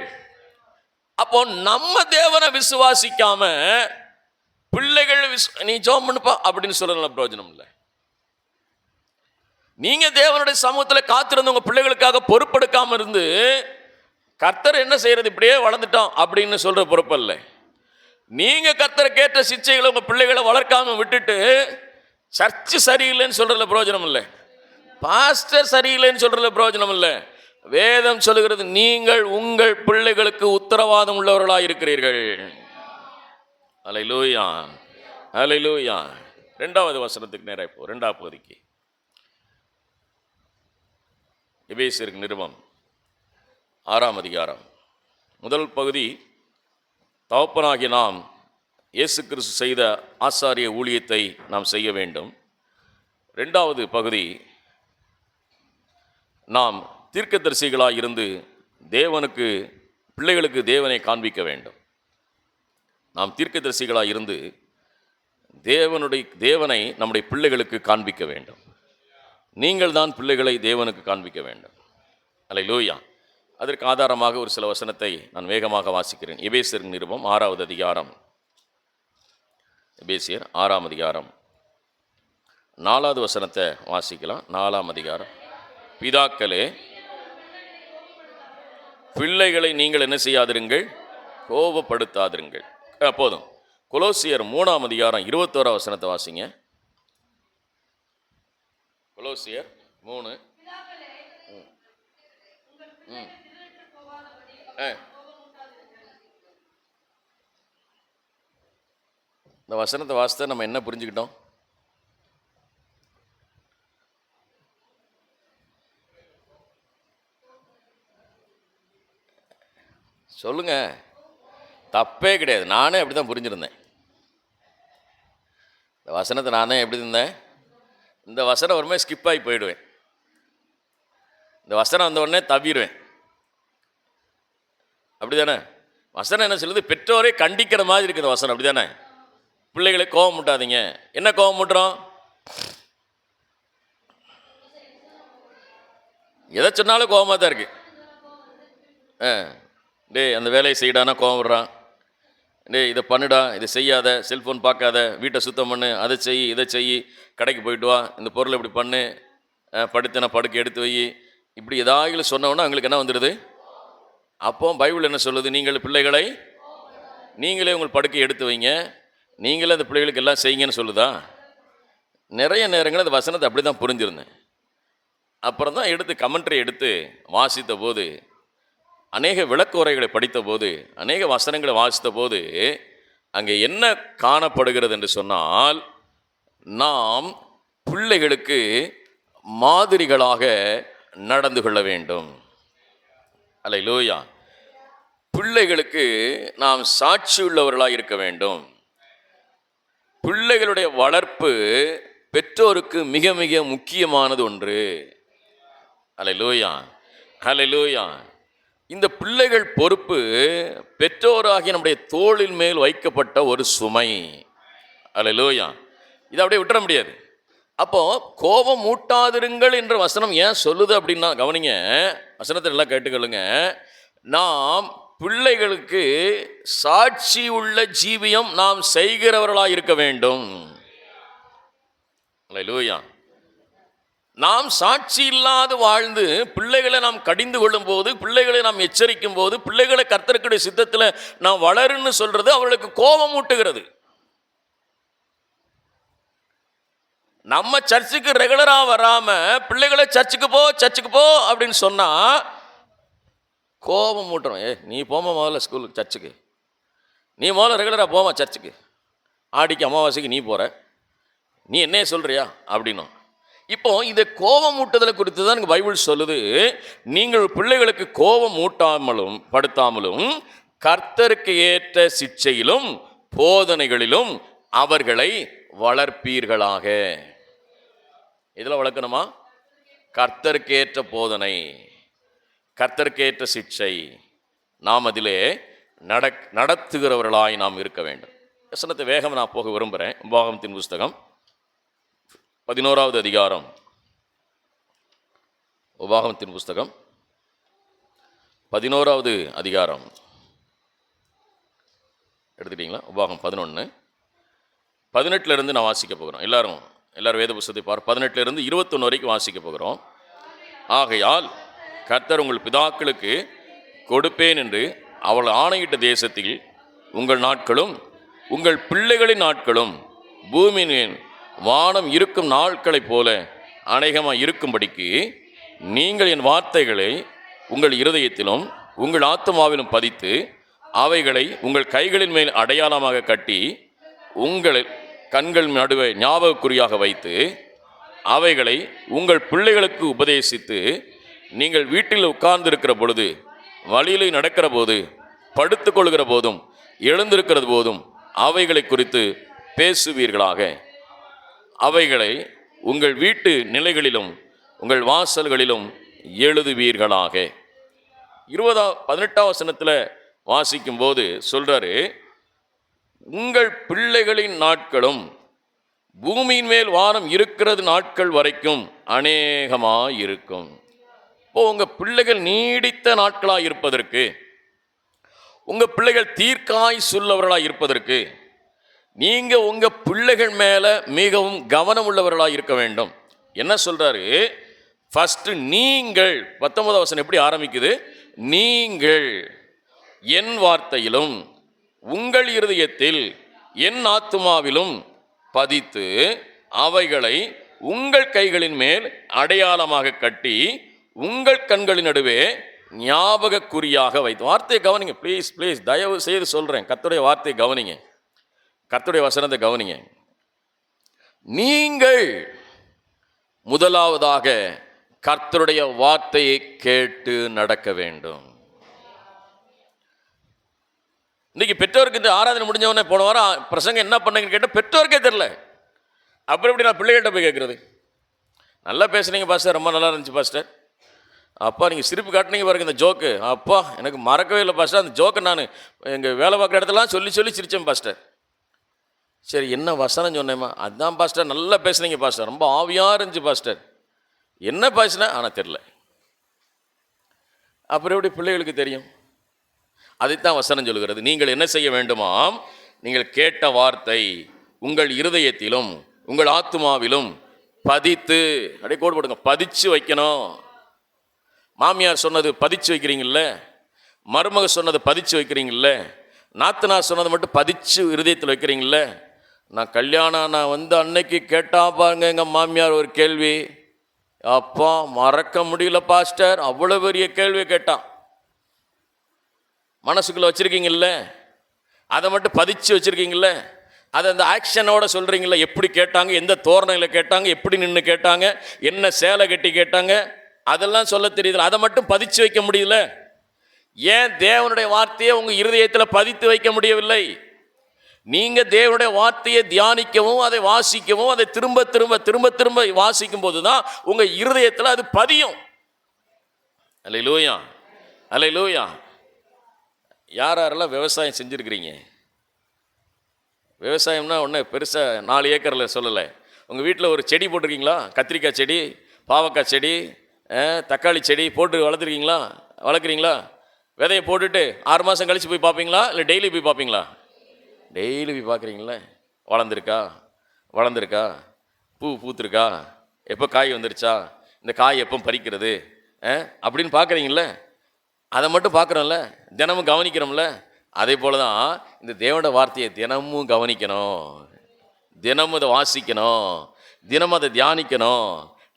S1: அப்போ நம்ம தேவனை விசுவாசிக்காம பிள்ளைகள் நீ ஜெபம் பண்ணுப்பா அப்படின்னு சொல்ல பிரயோஜனம் இல்லை. நீங்க தேவனுடைய சமூகத்தில் காத்திருந்து உங்க பிள்ளைகளுக்காக பொறுப்பெடுக்காம இருந்து கர்த்தர் என்ன செய்யறது இப்படியே வளர்ந்துட்டோம் அப்படின்னு சொல்ற பொறுப்பல்ல. நீங்க கர்த்தரை கேட்ட சிச்சைகளை உங்க பிள்ளைகளை வளர்க்காம விட்டுட்டு சர்ச்சு சரியில்லைன்னு சொல்றதுல பிரயோஜனம் இல்லை, பாஸ்டர் சரியில்லைன்னு சொல்றதுல பிரயோஜனம் இல்லை. வேதம் சொல்லுகிறது நீங்கள் உங்கள் பிள்ளைகளுக்கு உத்தரவாதம் உள்ளவர்களாக இருக்கிறீர்கள். அல்லேலூயா, அல்லேலூயா. 2வது வசனத்துக்கு நேராக இப்போ 2ஆம் பகுதிக்கு, எபேசியருக்கு நிருபம் 6ஆம் அதிகாரம். முதல் பகுதி, தகப்பனாகிய நாம் இயேசு கிறிஸ்து செய்த ஆசாரிய ஊழியத்தை நாம் செய்ய வேண்டும். 2வது பகுதி, நாம் தீர்க்கதரிசிகளாக இருந்து தேவனுக்கு பிள்ளைகளுக்கு தேவனை காண்பிக்க வேண்டும். நாம் தீர்க்கதரிசிகளாக இருந்து தேவனை நம்முடைய பிள்ளைகளுக்கு காண்பிக்க வேண்டும். நீங்கள் தான் பிள்ளைகளை தேவனுக்கு காண்பிக்க வேண்டும். அல்லேலூயா. அதற்கு ஆதாரமாக ஒரு சில வசனத்தை நான் வேகமாக வாசிக்கிறேன். எபேசியர் நிருபம் 6வது அதிகாரம், எபேசியர் 6ஆம் அதிகாரம் 4வது வசனத்தை வாசிக்கலாம். 4ஆம் அதிகாரம், பிதாக்களே பிள்ளைகளை நீங்கள் என்ன செய்யாதிருங்கள், கோபப்படுத்தாதிருங்கள். போதும். கொலோசியர் 3ஆம் அதிகாரம் 21ஆம் வசனத்தை வாசிங்க. கொலோசியர் 3. இந்த வசனத்தை வாசித்த நம்ம என்ன புரிஞ்சுக்கிட்டோம்? சொல்லுங்க. தப்பே கிடையாது. நானே அப்படி தான் புரிஞ்சிருந்தேன். இந்த வசனத்தை நானே எப்படி இருந்தேன், இந்த வசனம் ஒருமே ஸ்கிப் ஆகி போயிடுவேன். இந்த வசனம் வந்த உடனே தவிடுவேன். அப்படி தானே? வசனம் என்ன சொல்லுது? பெற்றோரை கண்டிக்கிற மாதிரி இருக்குது வசனம். அப்படி தானே? பிள்ளைகளை கோபம் முட்டாதீங்க. என்ன கோபம் முட்டுறோம்? எதை சொன்னாலும் கோபமாக தான் இருக்கு. டேய் அந்த வேலையை செய்யடானா கோபம் விடுறான். டேய் இதை பண்ணுடா, இதை செய்யாத, செல்ஃபோன் பார்க்காத, வீட்டை சுத்தம் பண்ணு, அதை செய், இதை செய், கடைக்கு போயிட்டு வா, இந்த பொருளை இப்படி பண்ணு, படுத்தின படுக்கை எடுத்து வை, இப்படி ஏதாவது சொன்னோன்னா அவங்களுக்கு என்ன வந்துடுது? அப்போ பைபிள் என்ன சொல்லுது? நீங்கள் பிள்ளைகளை நீங்களே உங்கள் படுக்கை எடுத்து வைங்க, நீங்களே அந்த பிள்ளைகளுக்கு எல்லாம் செய்யுங்கன்னு சொல்லுதா? நிறைய நேரங்கள் அந்த வசனத்தை அப்படி தான் புரிஞ்சிருந்தேன். அப்புறம் தான் எடுத்து கமெண்ட்ரி எடுத்து வாசித்த போது, அநேக விளக்க உரைகளை படித்த போது, அநேக வசனங்களை வாசித்த போது அங்கே என்ன காணப்படுகிறது என்று சொன்னால், நாம் பிள்ளைகளுக்கு மாதிரிகளாக நடந்து கொள்ள வேண்டும். அல்லேலூயா. பிள்ளைகளுக்கு நாம் சாட்சி உள்ளவர்களாக இருக்க வேண்டும். பிள்ளைகளுடைய வளர்ப்பு பெற்றோருக்கு மிக மிக முக்கியமானது ஒன்று. அல்லேலூயா, அல்லேலூயா. இந்த பிள்ளைகள் பொறுப்பு பெற்றோராகிய நம்முடைய தோளின் மேல் வைக்கப்பட்ட ஒரு சுமை. அல்லேலூயா. இதை அப்படியே விட்டுற முடியாது. அப்போ கோபம் மூட்டாதிருங்கள் என்ற வசனம் ஏன் சொல்லுது அப்படின்னா, கவனிங்க, வசனத்தை எல்லாம் கேட்டுக்கொள்ளுங்க. நாம் பிள்ளைகளுக்கு சாட்சி உள்ள ஜீவியம் நாம் செய்கிறவர்களாக இருக்க வேண்டும். அல்லேலூயா. நாம் சாட்சி இல்லாது வாழ்ந்து பிள்ளைகளை நாம் கடிந்து கொள்ளும் போது, பிள்ளைகளை நாம் எச்சரிக்கும் போது, பிள்ளைகளை கர்த்தருடைய சித்தத்தில் நாம் வளருன்னு சொல்றது அவர்களுக்கு கோபம் ஊட்டுகிறது. நம்ம சர்ச்சுக்கு ரெகுலராக வராம பிள்ளைகளை சர்ச்சுக்கு போ அப்படின்னு சொன்னா கோபம் ஊட்டுறோம். நீ போமா முதல்ல ஸ்கூலுக்கு, சர்ச்சுக்கு நீ முதல்ல ரெகுலராக போமா சர்ச்சுக்கு, ஆடிக்கு அமாவாசைக்கு நீ போற, நீ என்னைய சொல்றியா அப்படின்னும். இப்போ இந்த கோபம் ஊட்டுதலை குறித்து தான் பைபிள் சொல்லுது. நீங்கள் பிள்ளைகளுக்கு கோபம் ஊட்டாமலும் படுத்தாமலும் கர்த்தருக்கு ஏற்ற சிட்சையிலும் போதனைகளிலும் அவர்களை வளர்ப்பீர்களாக. இதில் வளர்க்கணுமா? கர்த்தருக்கு ஏற்ற போதனை, கர்த்தருக்கு ஏற்ற சிட்சை, நாம் அதிலே நடத்துகிறவர்களாய் நாம் இருக்க வேண்டும். வசனத்தை வேகம் நான் போக விரும்புகிறேன். உபாகமத்தின் புஸ்தகம் 11வது அதிகாரம், உபாகமத்தின் புஸ்தகம் 11வது அதிகாரம் எடுத்துக்கிட்டீங்களா? உபாகம் 11, 18 நான் வாசிக்க போகிறோம். எல்லாரும் எல்லாரும் வேத புஸ்தகத்தை 18 21 வரைக்கும் வாசிக்க போகிறோம். ஆகையால் கர்த்தர் உங்கள் பிதாக்களுக்கு கொடுப்பேன் என்று அவள் ஆணையிட்ட தேசத்தில் உங்கள் நாட்களும் உங்கள் பிள்ளைகளின் நாட்களும் பூமியின் வானம் இருக்கும் நாட்களைப் போல அநேகமாக இருக்கும்படிக்கு நீங்கள் என் வார்த்தைகளை உங்கள் இருதயத்திலும் உங்கள் ஆத்துமாவிலும் பதித்து அவைகளை உங்கள் கைகளின் மேல் அடையாளமாக கட்டி உங்கள் கண்கள் நடுவே ஞாபகக்குறியாக வைத்து அவைகளை உங்கள் பிள்ளைகளுக்கு உபதேசித்து நீங்கள் வீட்டில் உட்கார்ந்திருக்கிற பொழுது, வழியிலே நடக்கிற போது, படுத்து கொள்கிற போதும், எழுந்திருக்கிறது போதும் அவைகளை குறித்து பேசுவீர்களாக. அவைகளை உங்கள் வீட்டு நிலைகளிலும் உங்கள் வாசல்களிலும் எழுதுவீர்களாக. 18ஆம் வசனத்தில் வாசிக்கும் போது சொல்றாரு, உங்கள் பிள்ளைகளின் நாட்களும் பூமியின் மேல் வானம் இருக்கிறது நாட்கள் வரைக்கும் அநேகமாக இருக்கும். இப்போ உங்கள் பிள்ளைகள் நீடித்த நாட்களாக இருப்பதற்கு, உங்கள் பிள்ளைகள் தீர்க்காய் சொல்லவர்களாக இருப்பதற்கு நீங்கள் உங்கள் பிள்ளைகள் மேலே மிகவும் கவனம் உள்ளவர்களாக இருக்க வேண்டும். என்ன சொல்கிறாரு? ஃபஸ்ட்டு நீங்கள், 19ஆம் வசனம் எப்படி ஆரம்பிக்குது? நீங்கள் என் வார்த்தையிலும் உங்கள் இருதயத்தில் என் ஆத்துமாவிலும் பதித்து அவைகளை உங்கள் கைகளின் மேல் அடையாளமாக கட்டி உங்கள் கண்களின் நடுவே ஞாபக குறியாக வைத்து. வார்த்தையை கவனிங்க ப்ளீஸ் ப்ளீஸ், தயவு செய்து சொல்கிறேன். கர்த்தருடைய வார்த்தையை கவனிங்க, கர்த்தருடைய வசனத்தை கவனிங்க. நீங்கள் முதலாவதாக கர்த்தருடைய வார்த்தையை கேட்டு நடக்க வேண்டும். இன்னைக்கு பெற்றோருக்கு இந்த ஆராதனை முடிஞ்சவொடனே போன வாரம் பிரசங்கம் என்ன பண்ணீங்கன்னு கேட்டால் பெற்றோருக்கே தெரில. அப்புறம் எப்படி நான் பிள்ளைகிட்ட போய் கேட்குறது? நல்லா பேசுனீங்க பாஸ்டர், ரொம்ப நல்லா இருந்துச்சு பாஸ்டர். அப்பா நீங்கள் சிரிப்பு காட்டினீங்க பாருங்க இந்த ஜோக்கு, அப்பா எனக்கு மறக்கவே இல்லை பாஸ்டர். அந்த ஜோக்கை நான் எங்கள் வேலை பார்க்குற இடத்துலாம் சொல்லி சொல்லி சிரித்தேன் பாஸ்டர். சரி, என்ன வசனம் சொன்னேம்மா? அதுதான் பாஸ்டர், நல்லா பேசுனீங்க பாஸ்டர், ரொம்ப ஆவியாக இருந்துச்சு பாஸ்டர். என்ன பேசுனேன் ஆனால் தெரில. அப்புறம் எப்படி பிள்ளைகளுக்கு தெரியும்? அதைத்தான் வசனம் சொல்கிறது. நீங்கள் என்ன செய்ய வேண்டுமாம்? நீங்கள் கேட்ட வார்த்தை உங்கள் இருதயத்திலும் உங்கள் ஆத்துமாவிலும் பதித்து, அப்படியே கோடு போடுங்க, பதிச்சு வைக்கணும். மாமியார் சொன்னது பதிச்சு வைக்கிறீங்கல்ல, மருமக சொன்னதை பதிச்சு வைக்கிறீங்கல்ல, நாத்தனார் சொன்னதை மட்டும் பதிச்சு இருதயத்தில் வைக்கிறீங்கல்ல. நான் கல்யாணம் நான் வந்து அன்னைக்கு கேட்டா பாருங்க எங்கள் மாமியார் ஒரு கேள்வி, அப்பா மறக்க முடியல பாஸ்டர், அவ்வளோ பெரிய கேள்வியை கேட்டான். மனசுக்குள்ளே வச்சுருக்கீங்கல்ல, அதை மட்டும் பதிச்சு வச்சுருக்கீங்கள, அதை அந்த ஆக்ஷனோட சொல்கிறீங்கள. எப்படி கேட்டாங்க, எந்த தோரணையில் கேட்டாங்க, எப்படி நின்று கேட்டாங்க, என்ன சேலை கட்டி கேட்டாங்க, அதெல்லாம் சொல்ல தெரியுதுல. அதை மட்டும் பதிச்சு வைக்க முடியல. ஏன் தேவனுடைய வார்த்தையை உங்கள் இருதயத்தில் பதித்து வைக்க முடியவில்லை? நீங்கள் தேவனுடைய வார்த்தையை தியானிக்கவும் அதை வாசிக்கவும் அதை திரும்ப திரும்ப திரும்ப திரும்ப வாசிக்கும் போது தான் உங்கள் இருதயத்தில் அது பதியும். அல்லேலூயா, அல்லேலூயா. யார் யாரெல்லாம் விவசாயம் செஞ்சுருக்கிறீங்க? விவசாயம்னா ஒன்று பெருசாக 4 ஏக்கரில் சொல்லலை. உங்கள் வீட்டில் ஒரு செடி போட்டிருக்கீங்களா? கத்திரிக்காய் செடி, பாவக்காய் செடி, தக்காளி செடி போட்டு வளர்க்குறீங்களா? விதையை போட்டுட்டு 6 மாதம் கழித்து போய் பார்ப்பீங்களா, இல்லை டெய்லி போய் பார்ப்பீங்களா? டெய்லி போய் பார்க்குறீங்களே. வளர்ந்துருக்கா, பூ பூத்துருக்கா, எப்போ காய் வந்துருச்சா, இந்த காய் எப்போ பறிக்கிறது அப்படின்னு பார்க்குறீங்கள. அதை மட்டும் பார்க்குறோம்ல, தினமும் கவனிக்கிறோம்ல. அதே போல் தான் இந்த தேவனோட வார்த்தையை தினமும் கவனிக்கணும், தினமும் அதை வாசிக்கணும், தினமும் அதை தியானிக்கணும்.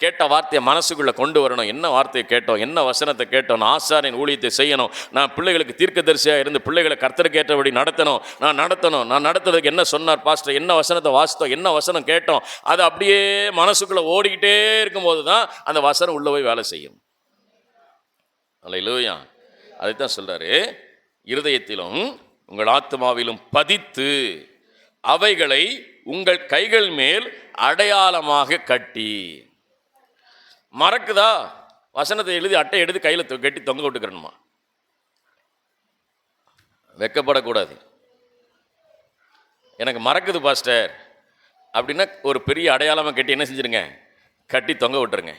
S1: கேட்ட வார்த்தையை மனசுக்குள்ளே கொண்டு வரணும். என்ன வார்த்தையை கேட்டோம், என்ன வசனத்தை கேட்டோம், நான் ஆசாரியன் ஊழியத்தை செய்யணும், நான் பிள்ளைகளுக்கு தீர்க்கதரிசியாக இருந்து பிள்ளைகளை கர்த்தருக்கு ஏற்றபடி நடத்தணும், நான் நடத்துறதுக்கு என்ன சொன்னார் பாஸ்டர், என்ன வசனத்தை வாசித்தோம், என்ன வசனம் கேட்டோம், அது அப்படியே மனசுக்குள்ளே ஓடிக்கிட்டே இருக்கும்போது தான் அந்த வசனம் உள்ளே போய் வேலை செய்யும். அல்லேலூயா. அதைத்தான் சொல்கிறாரு, இருதயத்திலும் உங்கள் ஆத்துமாவிலும் பதித்து அவைகளை உங்கள் கைகள் மேல் அடையாளமாக கட்டி. மறக்குதா? வசனத்தை எழுதி அட்டை எடுத்து கையில் கட்டி தொங்க விட்டுக்கிறணுமா? வெக்கப்படக்கூடாது. எனக்கு மறக்குது பாஸ்டர் அப்படின்னா ஒரு பெரிய அடையாளமாக கட்டி என்ன செஞ்சுருங்க, கட்டி தொங்க விட்டுருங்க.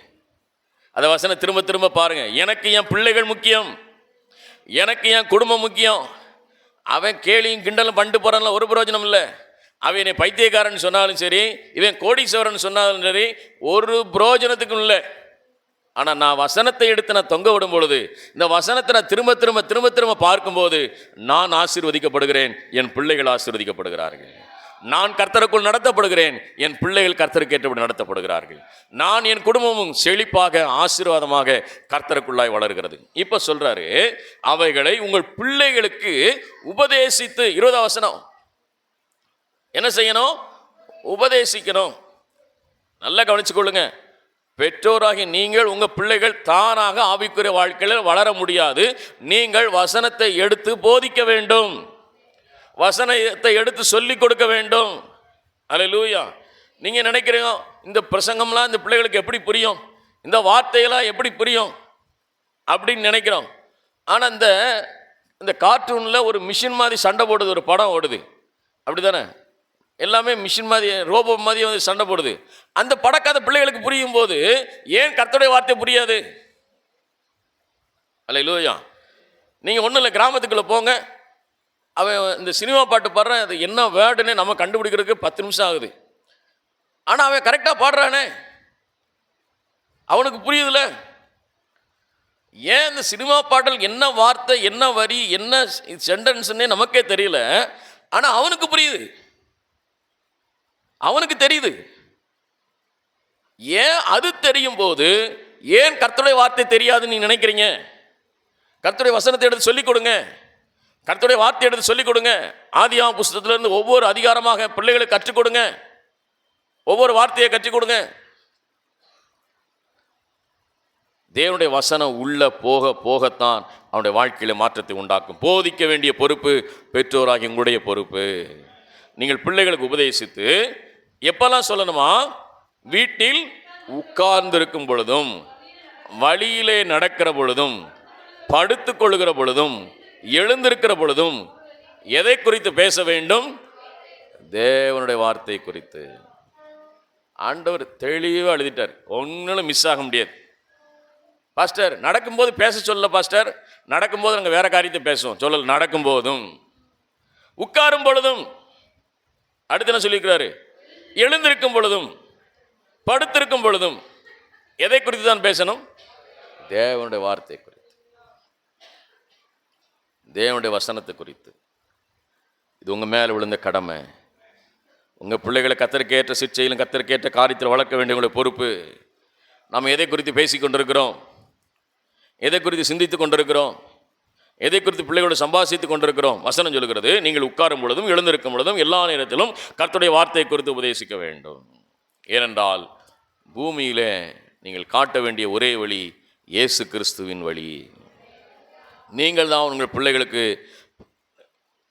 S1: அதை வசனம் திரும்ப திரும்ப பாருங்க. எனக்கு என் பிள்ளைகள் முக்கியம், எனக்கு என் குடும்பம் முக்கியம். அவன் கேலியும் கிண்டலும் பண்ணிட்டு போகிறான்ல, ஒரு பிரயோஜனம் இல்லை. அவன் என்னை பைத்தியக்காரன் சொன்னாலும் சரி, இவன் கோடீஸ்வரன் சொன்னாலும் சரி, ஒரு புரோஜனத்துக்கும் இல்லை. ஆனால் நான் வசனத்தை எடுத்து நான் தொங்க விடும் பொழுது, இந்த வசனத்தை நான் திரும்ப திரும்ப திரும்ப திரும்ப பார்க்கும்போது நான் ஆசீர்வதிக்கப்படுகிறேன், என் பிள்ளைகள் ஆசீர்வதிக்கப்படுகிறார்கள். நான் கர்த்தருக்குள் நடத்தப்படுகிறேன், என் பிள்ளைகள் கர்த்தருக்கு ஏற்றபடி நடத்தப்படுகிறார்கள். நான் என் குடும்பமும் செழிப்பாக ஆசீர்வாதமாக கர்த்தருக்குள்ளாய் வளர்கிறது. இப்போ சொல்றாரு, அவைகளை உங்கள் பிள்ளைகளுக்கு உபதேசித்து. 20 வசனம் என்ன செய்யணும்? உபதேசிக்கணும். நல்லா கவனிச்சுக்கொள்ளுங்க. பெற்றோராகி நீங்கள் உங்கள் பிள்ளைகள் தானாக ஆவிக்குரிய வாழ்க்கையில் வளர முடியாது. நீங்கள் வசனத்தை எடுத்து போதிக்க வேண்டும், வசனத்தை எடுத்து சொல்லிக் கொடுக்க வேண்டும். அல்லேலூயா. நீங்கள் நினைக்கிறீங்க இந்த பிரசங்கம்லாம் இந்த பிள்ளைகளுக்கு எப்படி புரியும், இந்த வார்த்தையெல்லாம் எப்படி புரியும் அப்படின்னு நினைக்கிறோம். ஆனால் இந்த கார்ட்டூனில் ஒரு மிஷின் மாதிரி சண்டை போடுது, ஒரு படம் ஓடுது, அப்படி தானே? எல்லாமே மிஷின் மாதிரி, ரோபோ மாதிரி வந்து சண்டை போடுது. அந்த படக்காத பிள்ளைகளுக்கு புரியும் போது ஏன் கர்த்தருடைய வார்த்தை புரியாது? அல்லேலூயா. நீங்கள் ஒன்றும் இல்லை, கிராமத்துக்குள்ளே போங்க, அவன் இந்த சினிமா பாட்டு பாடுறான், அது என்ன வேர்டுன்னு நம்ம கண்டுபிடிக்கிறதுக்கு 10 நிமிஷம் ஆகுது. ஆனால் அவன் கரெக்டாக பாடுறானே, அவனுக்கு புரியுதுல. ஏன் இந்த சினிமா பாடல் என்ன வார்த்தை, என்ன வரி, என்ன சென்டென்ஸ்ன்னே நமக்கே தெரியல, ஆனால் அவனுக்கு புரியுது, அவனுக்கு தெரியுது. ஏன் அது தெரியும் போது ஏன் கர்த்தருடைய வார்த்தை தெரியாதுன்னு நீங்க நினைக்கிறீங்க? கர்த்தருடைய வசனத்தை எடுத்து சொல்லிக் கொடுங்க, கர்த்தருடைய வார்த்தை எடுத்து சொல்லிக் கொடுங்க. ஆதியாகம புஸ்தகத்திலிருந்து ஒவ்வொரு அதிகாரமாக பிள்ளைகளுக்கு கற்றுக் கொடுங்க, ஒவ்வொரு வார்த்தையை கற்றுக் கொடுங்க. தேவனுடைய வசனம் உள்ள போக போகத்தான் அவனுடைய வாழ்க்கையில மாற்றத்தை உண்டாக்கும். போதிக்க வேண்டிய பொறுப்பு பெற்றோராகி உங்களுடைய பொறுப்பு. நீங்கள் பிள்ளைகளுக்கு உபதேசித்து எப்பெல்லாம் சொல்லணுமா? வீட்டில் உட்கார்ந்திருக்கும் பொழுதும், வழியிலே நடக்கிற பொழுதும், படுத்துக் கொள்ளுகிற பொழுதும், எழுந்திருக்கிற பொழுதும் எதை குறித்து பேச வேண்டும்? தேவனுடைய வார்த்தை குறித்து. ஆண்டவர் தெளிவாக எழுதிட்டார், ஒன்னும் மிஸ் ஆக முடியாது. பாஸ்டர் நடக்கும்போது பேச சொல்லல, பாஸ்டர் நடக்கும்போது நாங்கள் வேற காரியத்தை பேசுவோம் சொல்லல. நடக்கும்போதும், உட்காரும் பொழுதும், அடுத்து என்ன சொல்லியிருக்கிறாரு? எழுந்திருக்கும் பொழுதும், படுத்திருக்கும் பொழுதும் எதை குறித்து தான் பேசணும்? தேவனுடைய வார்த்தை குறித்து, தேவனுடைய வசனத்தை குறித்து. இது உங்க மேல விழுந்த கடமை. உங்க பிள்ளைகளை கர்த்தருக்கேற்ற சிற்சையிலும் கர்த்தருக்கேற்ற காரியத்தில் வளர்க்க வேண்டிய உங்களுடைய பொறுப்பு. நாம் எதை குறித்து பேசிக் கொண்டிருக்கிறோம், எதை குறித்து சிந்தித்துக் கொண்டிருக்கிறோம், எதை குறித்து பிள்ளைகளோடு சம்பாசித்துக் கொண்டிருக்கிறோம்? வசனம் சொல்லுகிறது, நீங்கள் உட்காரும் பொழுதும் எழுந்திருக்கும் பொழுதும் எல்லா நேரத்திலும் கர்த்தருடைய வார்த்தையை குறித்து உபதேசிக்க வேண்டும். ஏனென்றால் பூமியிலே நீங்கள் காட்ட வேண்டிய ஒரே வழி இயேசு கிறிஸ்துவின் வழி. நீங்கள் தான் உங்கள் பிள்ளைகளுக்கு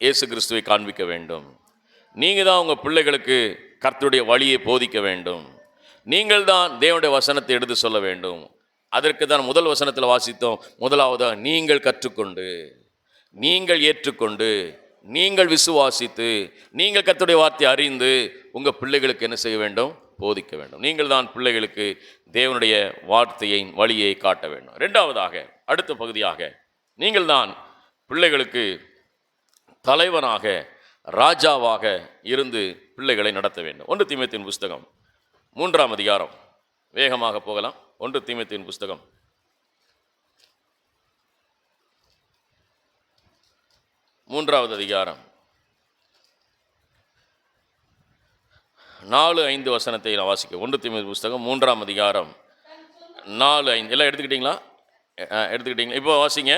S1: இயேசு கிறிஸ்துவை காண்பிக்க வேண்டும். நீங்கள் தான் உங்கள் பிள்ளைகளுக்கு கர்த்தருடைய வழியை போதிக்க வேண்டும். நீங்கள் தான் தேவனுடைய வசனத்தை எடுத்து சொல்ல வேண்டும். அதற்கு தான் முதல் வசனத்தில் வாசித்தோம். முதலாவதாக நீங்கள் கற்றுக்கொண்டு, நீங்கள் ஏற்றுக்கொண்டு, நீங்கள் விசுவாசித்து, நீங்கள் கர்த்தருடைய வார்த்தையை அறிந்து உங்கள் பிள்ளைகளுக்கு என்ன செய்ய வேண்டும்? போதிக்க வேண்டும். நீங்கள் தான் பிள்ளைகளுக்கு தேவனுடைய வார்த்தையை வழியை காட்ட வேண்டும். இரண்டாவதாக, அடுத்த பகுதியாக, நீங்கள் தான் பிள்ளைகளுக்கு தலைவனாக, ராஜாவாக இருந்து பிள்ளைகளை நடத்த வேண்டும். 1 தீமோத்தேயுவின் புஸ்தகம் 3ஆம் அதிகாரம், வேகமாக போகலாம். 1 தீமோத்தேயுவின் புஸ்தகம் 3வது அதிகாரம் 4-5 வசனத்தை நான் வாசிக்க. 1 தீமோத்தேயு புஸ்தகம் 3ஆம் அதிகாரம் 4-5 எல்லாம் எடுத்துக்கிட்டீங்களா? எடுத்துக்கிட்டீங்களா? இப்போ வாசிங்க.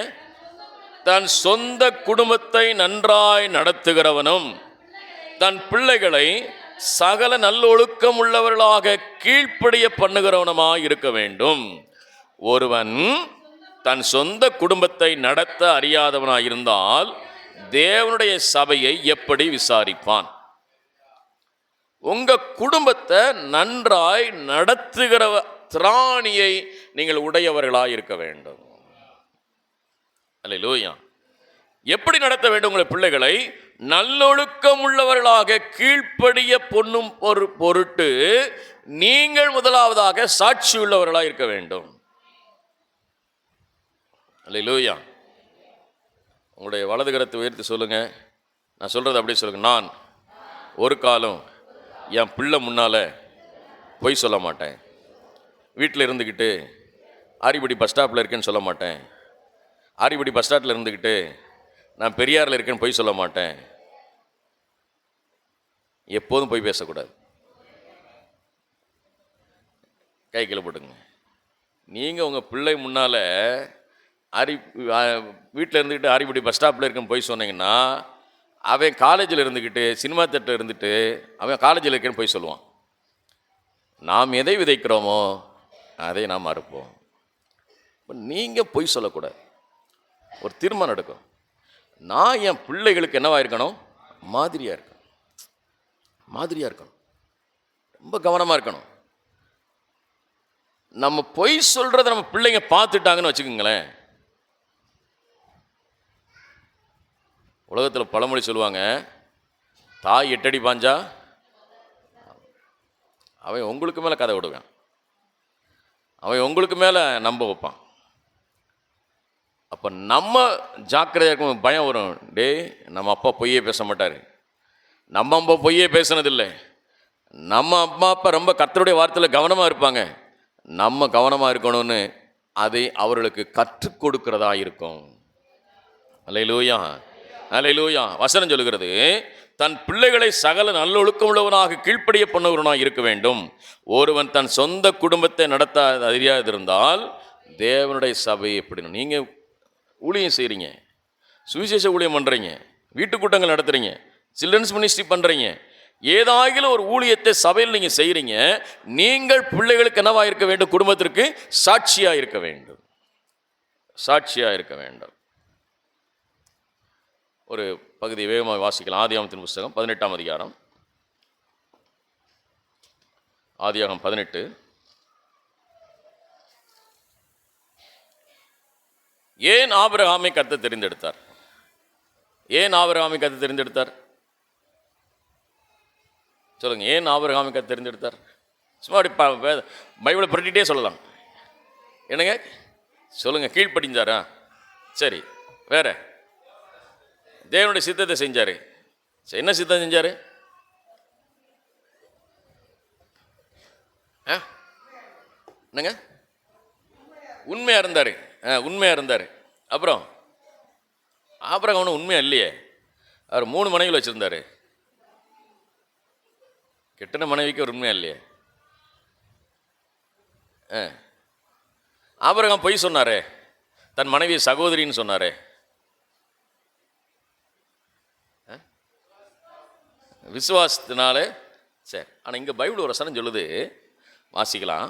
S1: தன் சொந்த குடும்பத்தை நன்றாய் நடத்துகிறவனும் தன் பிள்ளைகளை சகல நல்லொழுக்கம் உள்ளவர்களாக கீழ்ப்படிய பண்ணுகிறவனுமாய் இருக்க வேண்டும். ஒருவன் தன் சொந்த குடும்பத்தை நடத்த அறியாதவனாய் இருந்தால் தேவனுடைய சபையை எப்படி விசாரிப்பான்? உங்க குடும்பத்தை நன்றாய் நடத்துகிற திராணியை நீங்கள் உடையவர்களாய் இருக்க வேண்டும். அல்லேலூயா. எப்படி நடத்த வேண்டும் உங்களை பிள்ளைகளை? நல்லொழுக்கம் உள்ளவர்களாக கீழ்ப்படிய பொன்னும் பொருட்டு நீங்கள் முதலாவதாக சாட்சி உள்ளவர்களாக இருக்க வேண்டும். அல்லேலூயா. உங்களுடைய வலது கரத்தை உயர்த்தி சொல்லுங்க. நான் சொல்றது அப்படியே சொல்லுங்க. நான் ஒரு காலம் என் பிள்ளை முன்னால் பொய் சொல்ல மாட்டேன். வீட்டில் இருந்துக்கிட்டு ஆரிபடி பஸ் ஸ்டாப்பில் இருக்கேன்னு சொல்ல மாட்டேன். ஆரிபடி பஸ் ஸ்டாப்பில் இருந்துக்கிட்டு நான் பெரியாரில் இருக்கேன்னு பொய் சொல்ல மாட்டேன். எப்போதும் பொய் பேசக்கூடாது. கை கீழே போட்டுங்க. நீங்கள் உங்கள் பிள்ளை முன்னால் வீட்டில் இருந்துக்கிட்டு ஆரிபடி பஸ் ஸ்டாப்பில் இருக்கேன்னு பொய் சொன்னீங்கன்னா, அவன் காலேஜில் இருந்துக்கிட்டு சினிமா தேட்டரில் இருந்துட்டு அவன் காலேஜில் இருக்கேன்னு பொய் சொல்லுவான். நாம் எதை விதைக்கிறோமோ அதை நாம் அறுப்போம். இப்போ நீங்கள் பொய் சொல்லக்கூடாது. ஒரு தீர்மானம் எடுக்கும். நான் என் பிள்ளைகளுக்கு என்னவா இருக்கணும்? மாதிரியாக இருக்கணும். மாதிரியாக இருக்கணும். ரொம்ப கவனமாக இருக்கணும். நம்ம பொய் சொல்கிறத நம்ம பிள்ளைங்க பார்த்துட்டாங்கன்னு வச்சுக்கோங்களேன். உலகத்தில் பழமொழி சொல்லுவாங்க, தாய் 8 அடி பாஞ்சா அவன் உங்களுக்கு மேலே கதை விடுவான். அவன் உங்களுக்கு மேலே நம்ப வைப்பான். அப்போ நம்ம ஜாக்கிரதையாக இருக்கும். பயம் வரும். டேய், நம்ம அப்பா பொய்யே பேச மாட்டார், நம்ம அம்மா பொய்யே பேசுனதில்லை, நம்ம அம்மா அப்பா ரொம்ப கர்த்தருடைய வார்த்தையில் கவனமாக இருப்பாங்க, நம்ம கவனமாக இருக்கணும்னு அதை அவர்களுக்கு கற்றுக் கொடுக்கிறதா இருக்கும். அல்லேலூயா, அல்லேலூயா. வசனம் சொல்லுகிறது, தன் பிள்ளைகளை சகல நல்லொழுக்கம் உள்ளவனாக கீழ்ப்படிய பண்ணுவனாக இருக்க வேண்டும். ஒருவன் தன் சொந்த குடும்பத்தை நடத்த அறியாதிருந்தால் தேவனுடைய சபை எப்படி? நீங்கள் ஊழியம் செய்கிறீங்க, சுவிசேஷ ஊழியம் பண்ணுறீங்க, வீட்டு கூட்டங்கள் நடத்துகிறீங்க, சில்ட்ரன்ஸ் மினிஸ்ட்ரி பண்ணுறீங்க, ஏதாகிலும் ஒரு ஊழியத்தை சபையில் நீங்கள் செய்கிறீங்க. நீங்கள் பிள்ளைகளுக்கு என்னவாக இருக்க வேண்டும்? குடும்பத்திற்கு சாட்சியாக இருக்க வேண்டும். சாட்சியாக இருக்க வேண்டும். ஒரு பகுதி வேகமாக வாசிக்கலாம். ஆதியாகமத்தின் புஸ்தகம் 18ஆம் அதிகாரம். ஆதியாகமம் 18. ஏன் ஆபிரகாமை கர்த்தர் தெரிந்தெடுத்தார்? ஏன் ஆபிரகாமை கர்த்தர் தெரிந்தெடுத்தார்? சொல்லுங்க. ஏன் ஆபிரகாமை கர்த்தர் தெரிந்தெடுத்தார்? சும்மா பைபிளை புரட்டிகிட்டே சொல்லலாம். என்னங்க சொல்லுங்க. கீழ்ப்படிஞ்சாரா? சரி, வேற தேவனுடைய சித்தத்தை செஞ்சாரு. என்ன சித்தம் செஞ்சாரு? என்னங்க? உண்மையா இருந்தாரு. உண்மையா இருந்தாரு. அப்புறம் ஆபிரகாம் உண்மையா இல்லையே, அவர் 3 மனைவிகள் வச்சிருந்தாரு. கெட்டின மனைவிக்கு ஒரு உண்மையா இல்லையே. ஆபிரகாம் பொய் சொன்னாரே, தன் மனைவி சகோதரின்னு சொன்னாரே. விசுவாசத்தினால சரி. ஆனால் இங்கே பைபிள் ஒரு வசனம் சொல்லுது, வாசிக்கலாம்.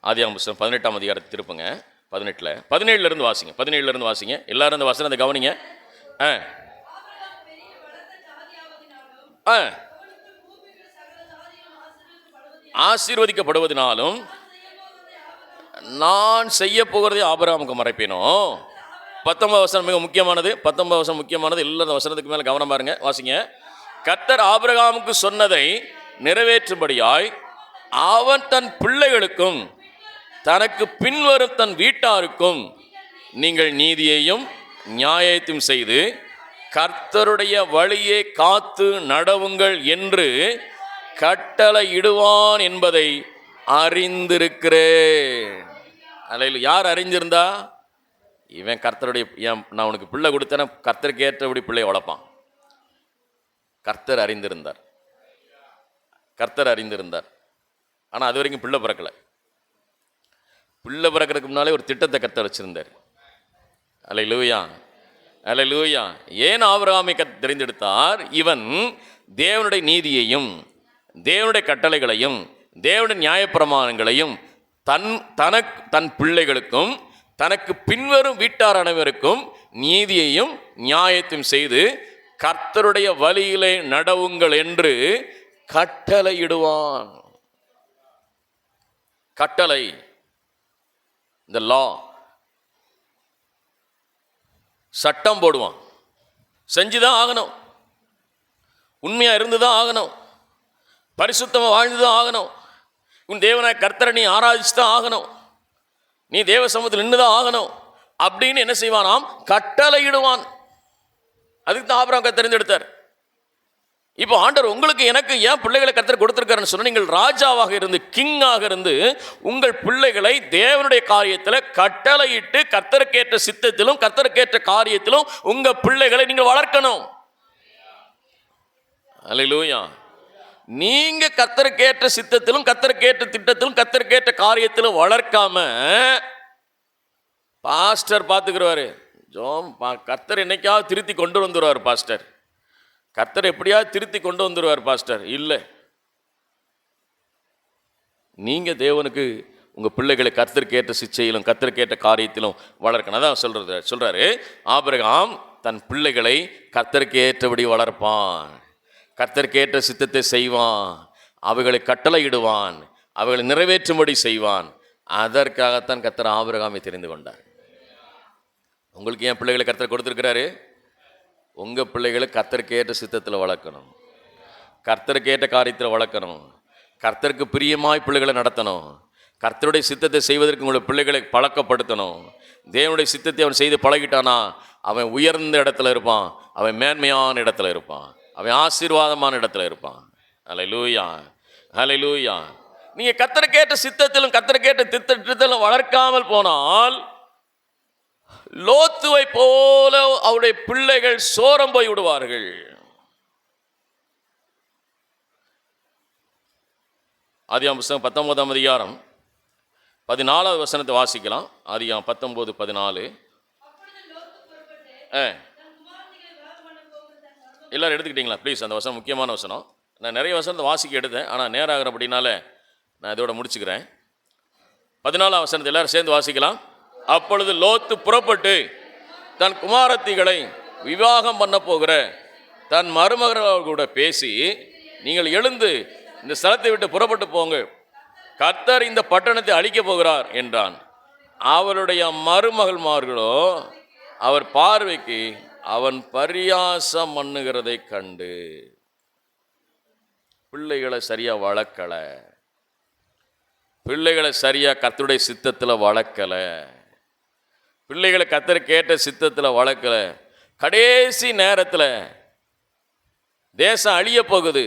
S1: ஆதியாகமம் புஸ்தகம் 18ஆம் அதிகாரத்தை திருப்புங்க. 17 வாசிங்க. 17 வாசிங்க. எல்லாரும் இந்த வசனத்தை கவனிங்க. ஆசீர்வதிக்கப்படுவதனாலும் நான் செய்ய போகிறதே ஆபிரகாமுக்கு மறைப்பேனோ. 19 வசனம் மிக முக்கியமானது. 19 வசனம் முக்கியமானது. எல்லாரும் வசனத்துக்கு மேலே கவனம் பாருங்க. வாசிங்க. கர்த்தர் ஆபிரகாமுக்கு சொன்னதை நிறைவேற்றும்படியாய் அவன் தன் பிள்ளைகளுக்கும் தனக்கு பின்வரும் தன் வீட்டாருக்கும் நீங்கள் நீதியையும் நியாயத்தையும் செய்து கர்த்தருடைய வழியை காத்து நடவுங்கள் என்று கட்டளையிடுவான் என்பதை அறிந்திருக்கிறேன். அல்லேலூயா. யார் அறிஞ்சிருந்தா? இவன் கர்த்தருடைய, நான் உனக்கு பிள்ளை கொடுத்தேன்னா கர்த்தருக்கு ஏற்றபடி பிள்ளையை வளர்ப்பான். கர்த்தர் அறிந்திருந்தார். கர்த்தர் அறிந்திருந்தார். ஆனால் அது வரைக்கும் பிள்ளை பிறக்கலை. பிள்ளை பிறக்கிறதுக்கு முன்னாலே ஒரு திட்டத்தை கர்த்தர் வச்சிருந்தார். அல்லேலூயா, அல்லேலூயா. ஏன் ஆபிரகாமை கர்த்தர் தெரிந்தெடுத்தார்? இவன் தேவனுடைய நீதியையும் தேவனுடைய கட்டளைகளையும் தேவனுடைய நியாயப்பிரமாணங்களையும் தன் பிள்ளைகளுக்கும் தனக்கு பின்வரும் வீட்டார் அனைவருக்கும் நீதியையும் நியாயத்தையும் செய்து கர்த்தருடைய வழியிலே நடவுங்கள் என்று கட்டளையிடுவான். கட்டளை, இந்த லா, சட்டம் போடுவான். செஞ்சுதான் ஆகணும். உண்மையா இருந்துதான் ஆகணும். பரிசுத்தமா வாழ்ந்துதான் ஆகணும். உன் தேவனாய் கர்த்தரை நீ ஆராதிச்சுதான் ஆகணும். நீ தேவ சமூகத்தில் நின்றுதான் ஆகணும் அப்படின்னு என்ன செய்வானாம்? கட்டளையிடுவான். அதுக்கு தான் ஆபிரகாம் தெரிந்தெடுத்தார். இப்போ ஆண்டவர் உங்களுக்கு எனக்கு ஏன் பிள்ளைகளை கர்த்தர் கொடுத்திருக்காருன்னு சொன்னா, நீங்கள் ராஜாவாக இருந்து கிங்காக இருந்து உங்கள் பிள்ளைகளை தேவனுடைய காரியத்தில் கட்டளையிட்டு கர்த்தருக்கேற்ற சித்தத்திலும் கர்த்தருக்கேற்ற காரியத்திலும் உங்க பிள்ளைகளை நீங்கள் வளர்க்கணும். அல்லேலூயா. நீங்க கர்த்தருக்கேற்ற சித்தத்திலும் கர்த்தருக்கேற்ற திட்டத்திலும் கர்த்தருக்கேற்ற காரியத்திலும் வளர்க்காம பாஸ்டர் பார்த்துக்கிறவாரு, கர்த்தர் என்னைக்காவது திருத்தி கொண்டு வந்துடுவார் பாஸ்டர், கர்த்தர் எப்படியாவது திருத்தி கொண்டு வந்துடுவார் பாஸ்டர். இல்லை, நீங்க தேவனுக்கு உங்க பிள்ளைகளை கர்த்தருக்கேற்ற சிச்சையிலும் கர்த்தருக்கேற்ற காரியத்திலும் வளர்க்கணும். அதான் சொல்றாரு ஆபிரகாம் தன் பிள்ளைகளை கர்த்தருக்கேற்றபடி வளர்ப்பான், கர்த்தருக்கேற்ற சித்தத்தை செய்வான், அவைகளை கட்டளையிடுவான், அவைகளை நிறைவேற்றும்படி செய்வான். அதற்காகத்தான் கர்த்தர் ஆபிரகாமை தெரிந்து கொண்டார். உங்களுக்கு ஏன் பிள்ளைகளை கர்த்தர் கொடுத்திருக்கிறாரு? உங்கள் பிள்ளைகளை கர்த்தருக்கேற்ற சித்தத்தில் வளர்க்கணும், கர்த்தருக்கேற்ற காரியத்தில் வளர்க்கணும், கர்த்தருக்கு பிரியமாய் பிள்ளைகளை நடத்தணும், கர்த்தருடைய சித்தத்தை செய்வதற்கு உங்களுடைய பிள்ளைகளை பழக்கப்படுத்தணும். தேவனுடைய சித்தத்தை அவன் செய்து பழகிட்டானா அவன் உயர்ந்த இடத்துல இருப்பான், அவன் மேன்மையான இடத்துல இருப்பான், அவன் ஆசீர்வாதமான இடத்துல இருப்பான். அல்லேலூயா, அல்லேலூயா. நீங்கள் கர்த்தருக்கேற்ற சித்தத்திலும் கர்த்தருக்கேற்ற திட்டத்திலும் வளர்க்காமல் போனால் லோத்துவை போல அவருடைய பிள்ளைகள் சோரம் போய் விடுவார்கள். ஆதியாகமம் புத்தகம் 19ஆம் அதிகாரம் 14வது வசனத்தை வாசிக்கலாம். ஆதியாகமம் 19:14. எல்லாரும் எடுத்துக்கிட்டீங்களா? ப்ளீஸ், அந்த வசனம் முக்கியமான வசனம். நான் நிறைய வசனத்தை வாசிக்க எடுத்தேன், ஆனால் நேரம் ஆகிறபடினால நான் இதோட முடிச்சுக்கிறேன். 14ஆம் வசனத்தை எல்லாரும் சேர்ந்து வாசிக்கலாம். அப்பொழுது லோத்து புறப்பட்டு தன் குமாரத்திகளை விவாகம் பண்ண போகிற தன் மருமகனோடு கூட பேசி, நீங்கள் எழுந்து இந்த ஸ்தலத்தை விட்டு புறப்பட்டு போங்க, கர்த்தர் இந்த பட்டணத்தை அழிக்கப் போகிறார் என்றான். அவருடைய மருமகள்மார்களோ அவர் பார்வைக்கு அவன் பரியாசம் பண்ணுகிறதை கண்டு பிள்ளைகளை சரியா வளர்க்கல, பிள்ளைகளை சரியா கர்த்தருடைய சித்தத்தில் வளர்க்கல, பிள்ளைகளை கர்த்தருக்கேற்ற சித்தத்தில் வளர்க்கல. கடைசி நேரத்தில் தேசம் அழிய போகுது,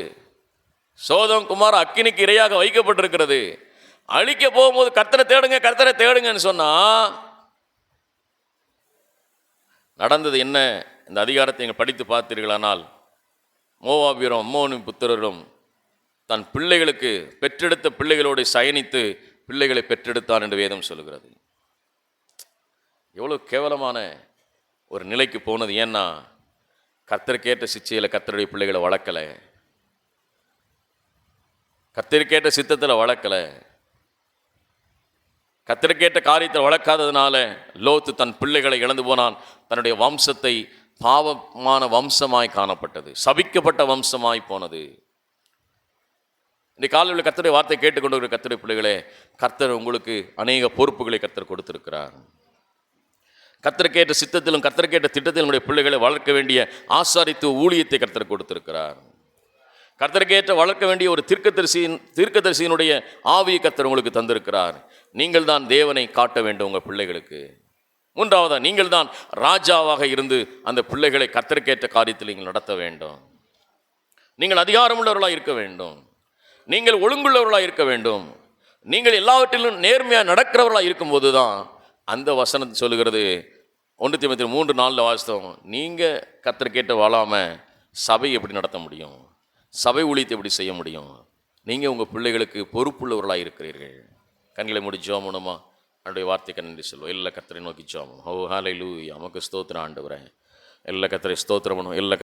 S1: சோதம் குமார் அக்கினிக்கு இரையாக வைக்கப்பட்டிருக்கிறது. அழிக்க போகும்போது கர்த்தரை தேடுங்க கர்த்தரை தேடுங்கன்னு சொன்னா நடந்தது என்ன? இந்த அதிகாரத்தை நீங்கள் படித்து பார்த்தீர்களானால், மோவாபியரும் அம்மோனின் புத்திரரும் தன் பிள்ளைகளுக்கு பெற்றெடுத்த பிள்ளைகளோடு சயனித்து பிள்ளைகளை பெற்றெடுத்தான் என்று வேதம் சொல்கிறது. எவ்வளோ கேவலமான ஒரு நிலைக்கு போனது. ஏன்னா கர்த்தருக்கேற்ற சிச்சையில் கர்த்தருடைய பிள்ளைகளை வளர்க்கலை, கர்த்தருக்கேற்ற சித்தத்தில் வளர்க்கலை, கர்த்தருக்கேற்ற காரியத்தில் வளர்க்காததுனால லோத்து தன் பிள்ளைகளை இழந்து போனான். தன்னுடைய வம்சத்தை பாவமான வம்சமாய் காணப்பட்டது, சபிக்கப்பட்ட வம்சமாய் போனது. இந்த காலையில் கர்த்தருடைய வார்த்தை கேட்டுக்கொண்டு இருக்கிற கர்த்தருடைய பிள்ளைகளே, கர்த்தர் உங்களுக்கு அநேக பொறுப்புகளை கர்த்தர் கொடுத்திருக்கிறார். கர்த்தருக்கேற்ற சித்தத்திலும் கர்த்தருக்கேற்ற திட்டத்திலும் உடைய பிள்ளைகளை வளர்க்க வேண்டிய ஆசாரித்துவ ஊழியத்தை கர்த்தர் கொடுத்திருக்கிறார். கர்த்தருக்கேற்ற வளர்க்க வேண்டிய ஒரு தீர்க்கதரிசியினுடைய ஆவியை கர்த்தர் உங்களுக்கு தந்திருக்கிறார். நீங்கள் தான் தேவனை காட்ட வேண்டும் உங்கள் பிள்ளைகளுக்கு. மூன்றாவதா, நீங்கள் தான் ராஜாவாக இருந்து அந்த பிள்ளைகளை கர்த்தருக்கேற்ற காரியத்தில் நீங்கள் நடத்த வேண்டும். நீங்கள் அதிகாரமுள்ளவர்களாக இருக்க வேண்டும், நீங்கள் ஒழுங்குள்ளவர்களாக இருக்க வேண்டும், நீங்கள் எல்லாவற்றிலும் நேர்மையாக நடக்கிறவர்களாக இருக்கும்போது தான் அந்த வசனத்தை சொல்லுகிறது. 1 தீமோத்தேயு 3:4 வாசித்தோம். நீங்கள் கர்த்தருக்கேற்ற வாழாமல் சபை எப்படி நடத்த முடியும்? சபை ஊழியத்தை எப்படி செய்ய முடியும்? நீங்கள் உங்கள் பிள்ளைகளுக்கு பொறுப்புள்ளவர்களாக இருக்கிறீர்கள். கண்களை மூடி ஜெபம் பண்ணுமா? என்னுடைய வார்த்தைக்கு நன்றி சொல்லுவோம். எல்லா கர்த்தரை நோக்கி ஜெபம். ஓ ஹல்லேலூயா, நமக்கு ஸ்தோத்திரம் ஆண்டவரே. எல்லா கர்த்தரை ஸ்தோத்திரம் பண்ணுவோம். எல்லா